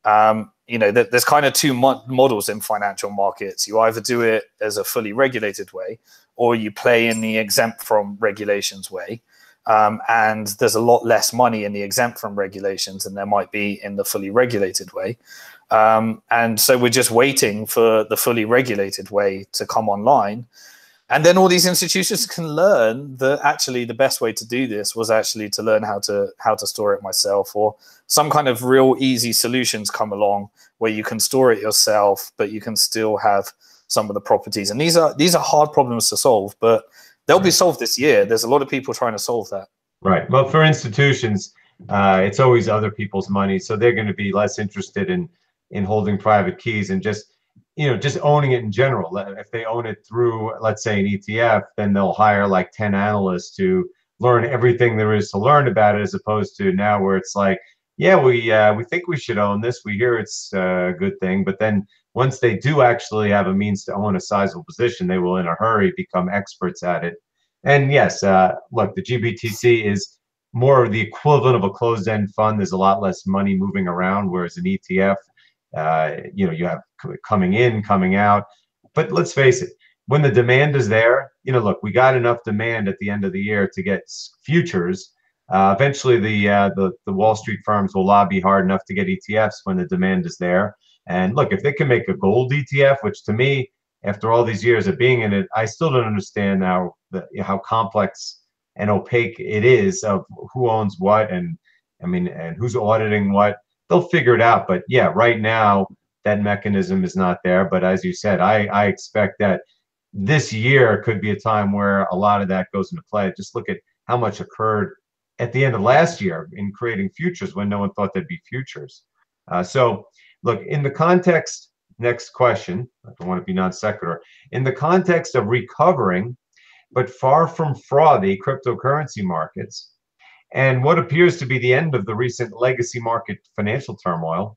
There's kind of two models in financial markets. You either do it as a fully regulated way, or you play in the exempt from regulations way. And there's a lot less money in the exempt from regulations than there might be in the fully regulated way. And so we're just waiting for the fully regulated way to come online. And then all these institutions can learn that actually the best way to do this was actually to learn how to store it myself, or some kind of real easy solutions come along where you can store it yourself, but you can still have some of the properties. And these are hard problems to solve, but they'll be solved this year. There's a lot of people trying to solve that. Right. Well, for institutions, it's always other people's money, so they're going to be less interested in holding private keys and just owning it in general. If they own it through, let's say, an ETF, then they'll hire like 10 analysts to learn everything there is to learn about it, as opposed to now where it's like, yeah, we think we should own this. We hear it's a good thing, but then once they do actually have a means to own a sizable position, they will in a hurry become experts at it. And yes, look, the GBTC is more the equivalent of a closed-end fund. There's a lot less money moving around, whereas an ETF, you have coming in, coming out. But let's face it, when the demand is there, look, we got enough demand at the end of the year to get futures. Eventually, the Wall Street firms will lobby hard enough to get ETFs when the demand is there. And look, if they can make a gold ETF, which to me, after all these years of being in it, I still don't understand how complex and opaque it is of who owns what, and who's auditing what. They'll figure it out. But yeah, right now that mechanism is not there. But as you said, I expect that this year could be a time where a lot of that goes into play. Just look at how much occurred at the end of last year in creating futures when no one thought there'd be futures. So look, in the context, next question, I don't want to be non sequitur, in the context of recovering, but far from frothy cryptocurrency markets, and what appears to be the end of the recent legacy market financial turmoil,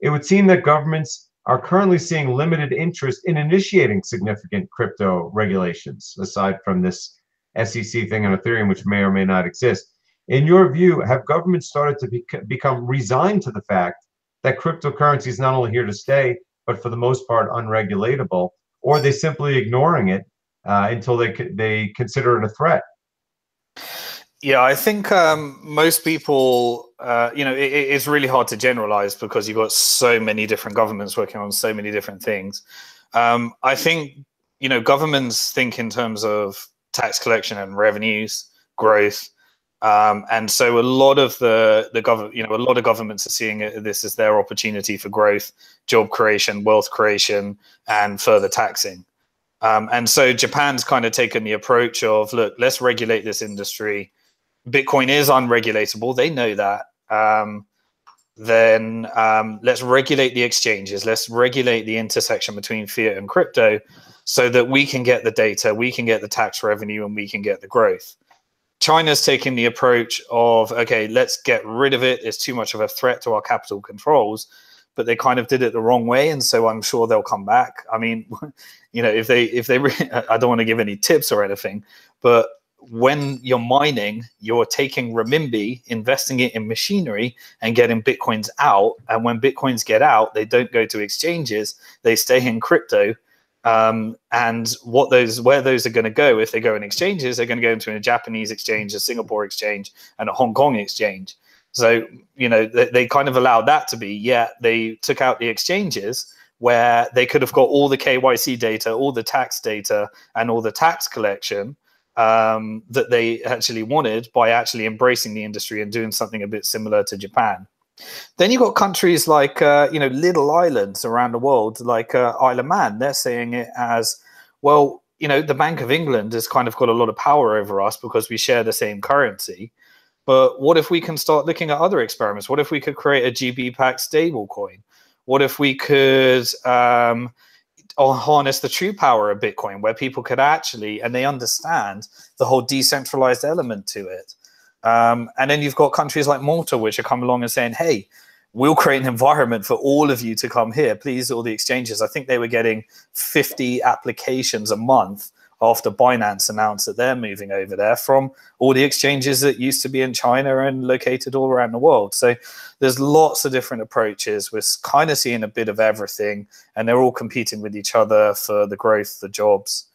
it would seem that governments are currently seeing limited interest in initiating significant crypto regulations, aside from this SEC thing on Ethereum, which may or may not exist. In your view, have governments started to become resigned to the fact that cryptocurrency is not only here to stay, but for the most part unregulatable, or are they simply ignoring it until they consider it a threat? Yeah, I think most people, it's really hard to generalize because you've got so many different governments working on so many different things. I think, governments think in terms of tax collection and revenues, growth. And so a lot of the government, a lot of governments are seeing this as their opportunity for growth, job creation, wealth creation, and further taxing. And so Japan's kind of taken the approach of, look, let's regulate this industry. Bitcoin is unregulatable. They know that. Then let's regulate the exchanges. Let's regulate the intersection between fiat and crypto so that we can get the data, we can get the tax revenue, and we can get the growth. China's taking the approach of, okay, let's get rid of it. It's too much of a threat to our capital controls, but they kind of did it the wrong way. And so I'm sure they'll come back. I mean, if they I don't want to give any tips or anything, but when you're mining, you're taking renminbi, investing it in machinery and getting Bitcoins out. And when Bitcoins get out, they don't go to exchanges, they stay in crypto. And where those are going to go, if they go in exchanges, they're going to go into a Japanese exchange, a Singapore exchange, and a Hong Kong exchange. So, they kind of allowed that to be, they took out the exchanges where they could have got all the KYC data, all the tax data, and all the tax collection that they actually wanted by actually embracing the industry and doing something a bit similar to Japan. Then you've got countries like, little islands around the world, like Isle of Man. They're saying it as, well, the Bank of England has kind of got a lot of power over us because we share the same currency. But what if we can start looking at other experiments? What if we could create a GB-backed stable coin? What if we could harness the true power of Bitcoin, where people could actually, and they understand the whole decentralized element to it. And then you've got countries like Malta, which are coming along and saying, hey, we'll create an environment for all of you to come here. Please, all the exchanges. I think they were getting 50 applications a month after Binance announced that they're moving over there from all the exchanges that used to be in China and located all around the world. So there's lots of different approaches. We're kind of seeing a bit of everything, and they're all competing with each other for the growth, the jobs.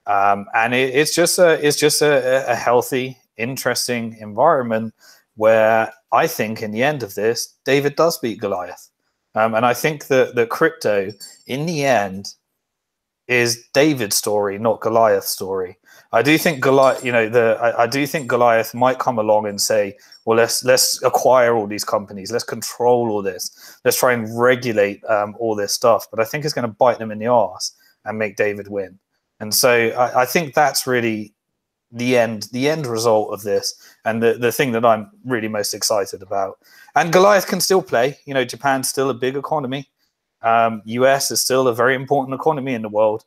And it's just a healthy, interesting environment where I think in the end of this, David does beat Goliath. And I think that the crypto in the end is David's story, not Goliath's story. I do think Goliath, I do think Goliath might come along and say, well, let's acquire all these companies, let's control all this, let's try and regulate all this stuff. But I think it's going to bite them in the arse and make David win. And so I think that's really the end result of this, and the thing that I'm really most excited about. And Goliath can still play. Japan's still a big economy. US is still a very important economy in the world,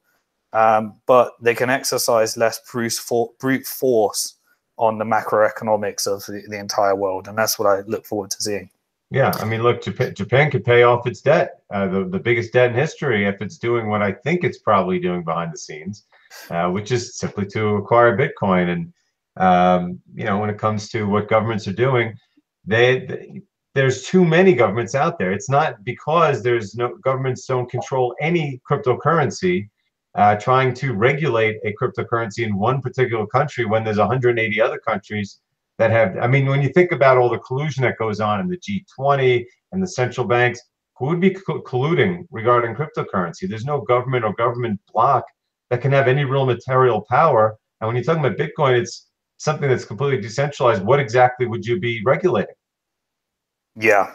but they can exercise less brute force on the macroeconomics of the entire world, and that's what I look forward to seeing. Yeah, I mean, look, Japan could pay off its debt, the biggest debt in history, if it's doing what I think it's probably doing behind the scenes, which is simply to acquire Bitcoin. And when it comes to what governments are doing, there's too many governments out there. It's not because there's no governments don't control any cryptocurrency, trying to regulate a cryptocurrency in one particular country when there's 180 other countries that have. I mean, when you think about all the collusion that goes on in the G20 and the central banks, who would be colluding regarding cryptocurrency? There's no government or government bloc that can have any real material power. And when you're talking about Bitcoin, it's something that's completely decentralized. What exactly would you be regulating? Yeah.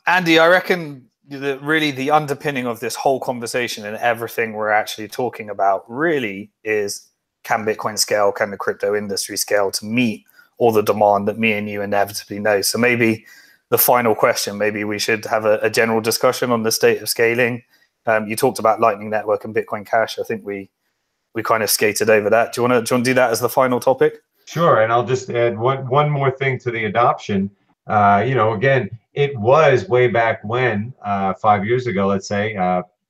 Andy, I reckon really the underpinning of this whole conversation and everything we're actually talking about really is, can Bitcoin scale? Can the crypto industry scale to meet all the demand that me and you inevitably know? So maybe the final question, maybe we should have a general discussion on the state of scaling. You talked about Lightning Network and Bitcoin Cash. I think we kind of skated over that. Do you want to do that as the final topic? Sure, and I'll just add one more thing to the adoption. Again, it was way back when, 5 years ago, let's say,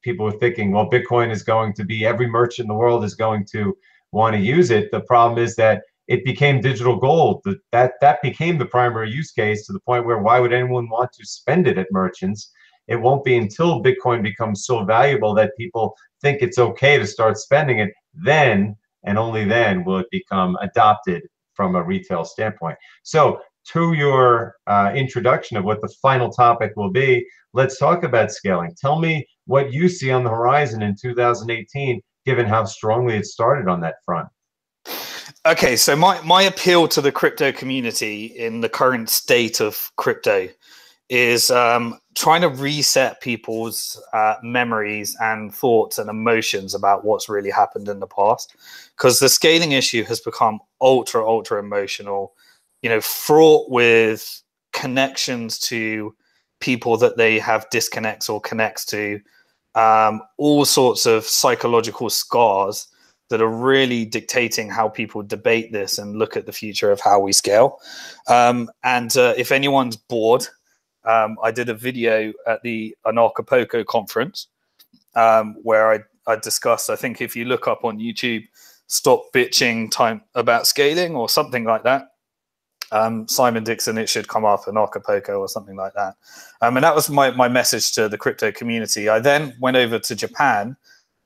people were thinking, well, Bitcoin is going to be, every merchant in the world is going to want to use it. The problem is that it became digital gold. That became the primary use case, to the point where why would anyone want to spend it at merchants? It won't be until Bitcoin becomes so valuable that people think it's okay to start spending it, then and only then will it become adopted from a retail standpoint. So to your introduction of what the final topic will be, let's talk about scaling. Tell me what you see on the horizon in 2018, given how strongly it started on that front. Okay, so my appeal to the crypto community in the current state of crypto is trying to reset people's memories and thoughts and emotions about what's really happened in the past, because the scaling issue has become ultra emotional, fraught with connections to people that they have disconnects or connects to, all sorts of psychological scars that are really dictating how people debate this and look at the future of how we scale. If anyone's bored, I did a video at the Anarchapulco conference where I discussed, I think if you look up on YouTube, Stop Bitching Time About Scaling or something like that, Simon Dixon, it should come up, Anarchapulco or something like that. And that was my message to the crypto community. I then went over to Japan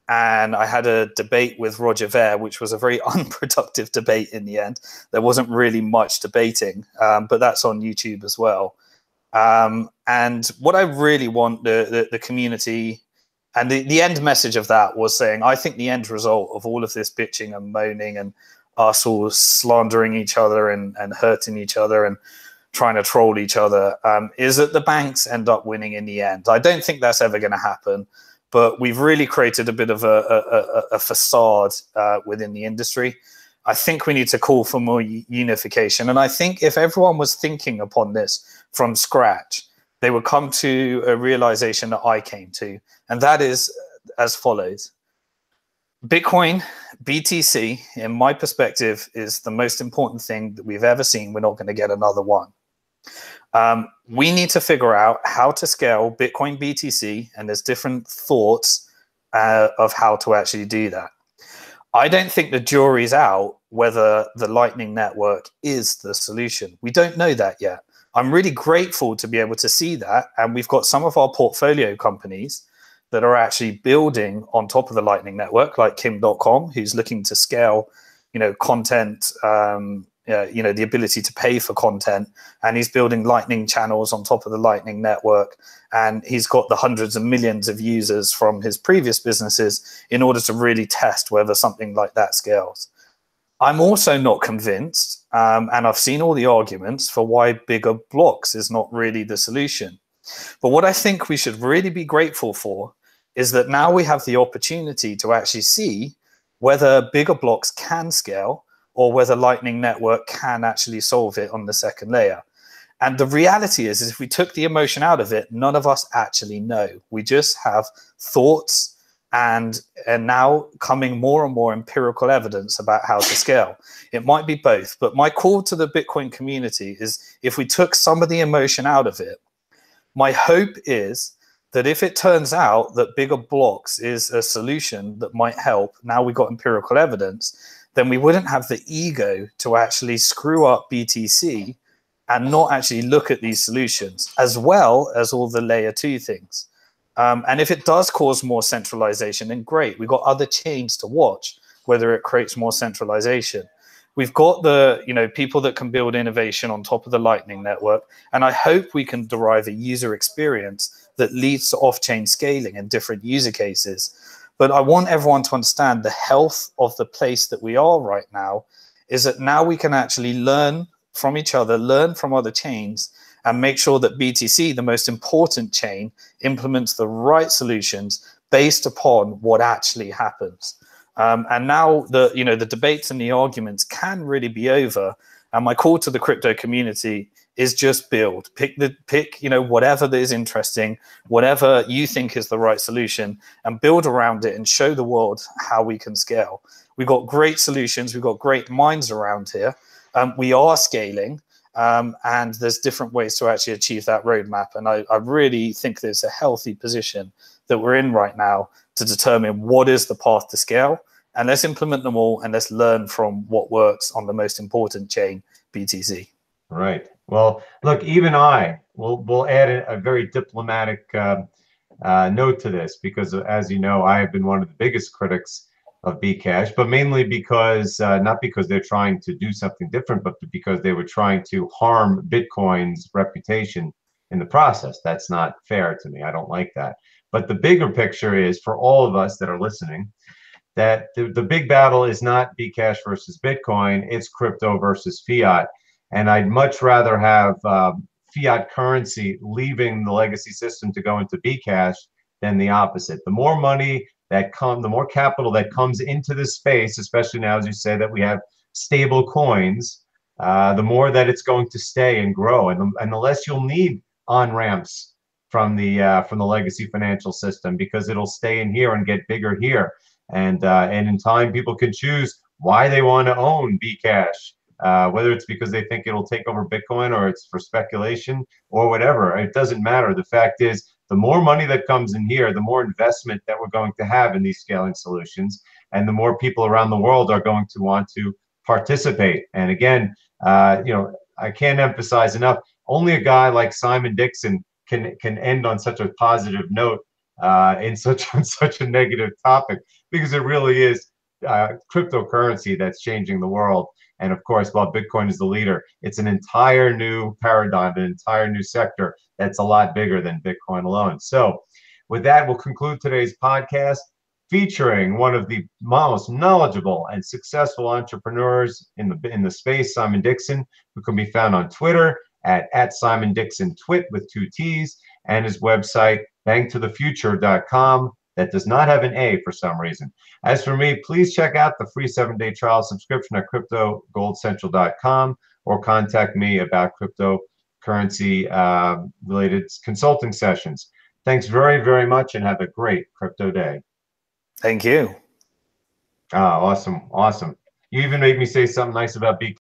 and I had a debate with Roger Ver, which was a very unproductive debate in the end. There wasn't really much debating, but that's on YouTube as well. And what I really want the community, and the end message of that was saying, I think the end result of all of this bitching and moaning and us all slandering each other and hurting each other and trying to troll each other is that the banks end up winning in the end. I don't think that's ever going to happen, but we've really created a bit of a facade within the industry. I think we need to call for more unification. And I think if everyone was thinking upon this from scratch, they would come to a realization that I came to, and that is as follows. Bitcoin, BTC, in my perspective, is the most important thing that we've ever seen. We're not going to get another one. We need to figure out how to scale Bitcoin BTC, and there's different thoughts of how to actually do that. I don't think the jury's out whether the Lightning Network is the solution. We don't know that yet. I'm really grateful to be able to see that, and we've got some of our portfolio companies that are actually building on top of the Lightning Network, like Kim.com, who's looking to scale, content, the ability to pay for content, and he's building Lightning channels on top of the Lightning Network, and he's got the hundreds of millions of users from his previous businesses in order to really test whether something like that scales. I'm also not convinced, and I've seen all the arguments for why bigger blocks is not really the solution. But what I think we should really be grateful for is that now we have the opportunity to actually see whether bigger blocks can scale or whether Lightning Network can actually solve it on the second layer. And the reality is if we took the emotion out of it, none of us actually know. We just have thoughts and now coming more and more empirical evidence about how to scale. It might be both, but my call to the Bitcoin community is if we took some of the emotion out of it, my hope is that if it turns out that bigger blocks is a solution that might help, now we've got empirical evidence, then we wouldn't have the ego to actually screw up BTC and not actually look at these solutions, as well as all the layer 2 things. And if it does cause more centralization, then great. We've got other chains to watch, whether it creates more centralization. We've got the people that can build innovation on top of the Lightning Network, and I hope we can derive a user experience that leads to off-chain scaling in different user cases. But I want everyone to understand the health of the place that we are right now is that now we can actually learn from each other, learn from other chains, and make sure that BTC, the most important chain, implements the right solutions based upon what actually happens. And now the debates and the arguments can really be over. And my call to the crypto community is just build. Pick whatever that is interesting, whatever you think is the right solution, and build around it and show the world how we can scale. We've got great solutions. We've got great minds around here. We are scaling, and there's different ways to actually achieve that roadmap. And I really think there's a healthy position that we're in right now to determine what is the path to scale. And let's implement them all, and let's learn from what works on the most important chain, BTC. Right. Well, look, even we'll add a very diplomatic note to this, because as you know, I have been one of the biggest critics of Bcash, but mainly because not because they're trying to do something different, but because they were trying to harm Bitcoin's reputation in the process. That's not fair to me. I don't like that. But the bigger picture is, for all of us that are listening, that the big battle is not Bcash versus Bitcoin, it's crypto versus fiat. And I'd much rather have fiat currency leaving the legacy system to go into Bcash than the opposite. The more money the more capital that comes into this space, especially now, as you say, that we have stable coins, the more that it's going to stay and grow, and the less you'll need on-ramps from the legacy financial system, because it'll stay in here and get bigger here. And in time, people can choose why they want to own Bcash, whether it's because they think it'll take over Bitcoin, or it's for speculation, or whatever. It doesn't matter. The fact is, the more money that comes in here, the more investment that we're going to have in these scaling solutions, and the more people around the world are going to want to participate. And again, I can't emphasize enough, only a guy like Simon Dixon can end on such a positive note on such a negative topic, because it really is cryptocurrency that's changing the world. And of course, while Bitcoin is the leader, it's an entire new paradigm, an entire new sector that's a lot bigger than Bitcoin alone. So with that, we'll conclude today's podcast, featuring one of the most knowledgeable and successful entrepreneurs in the space, Simon Dixon, who can be found on Twitter at Simon Dixon Twit with 2 T's, and his website, BnkToTheFuture.com. That does not have an A for some reason. As for me, please check out the free 7-day trial subscription at CryptoGoldCentral.com, or contact me about cryptocurrency related consulting sessions. Thanks very, very much, and have a great crypto day. Thank you. Awesome. You even made me say something nice about Bcash.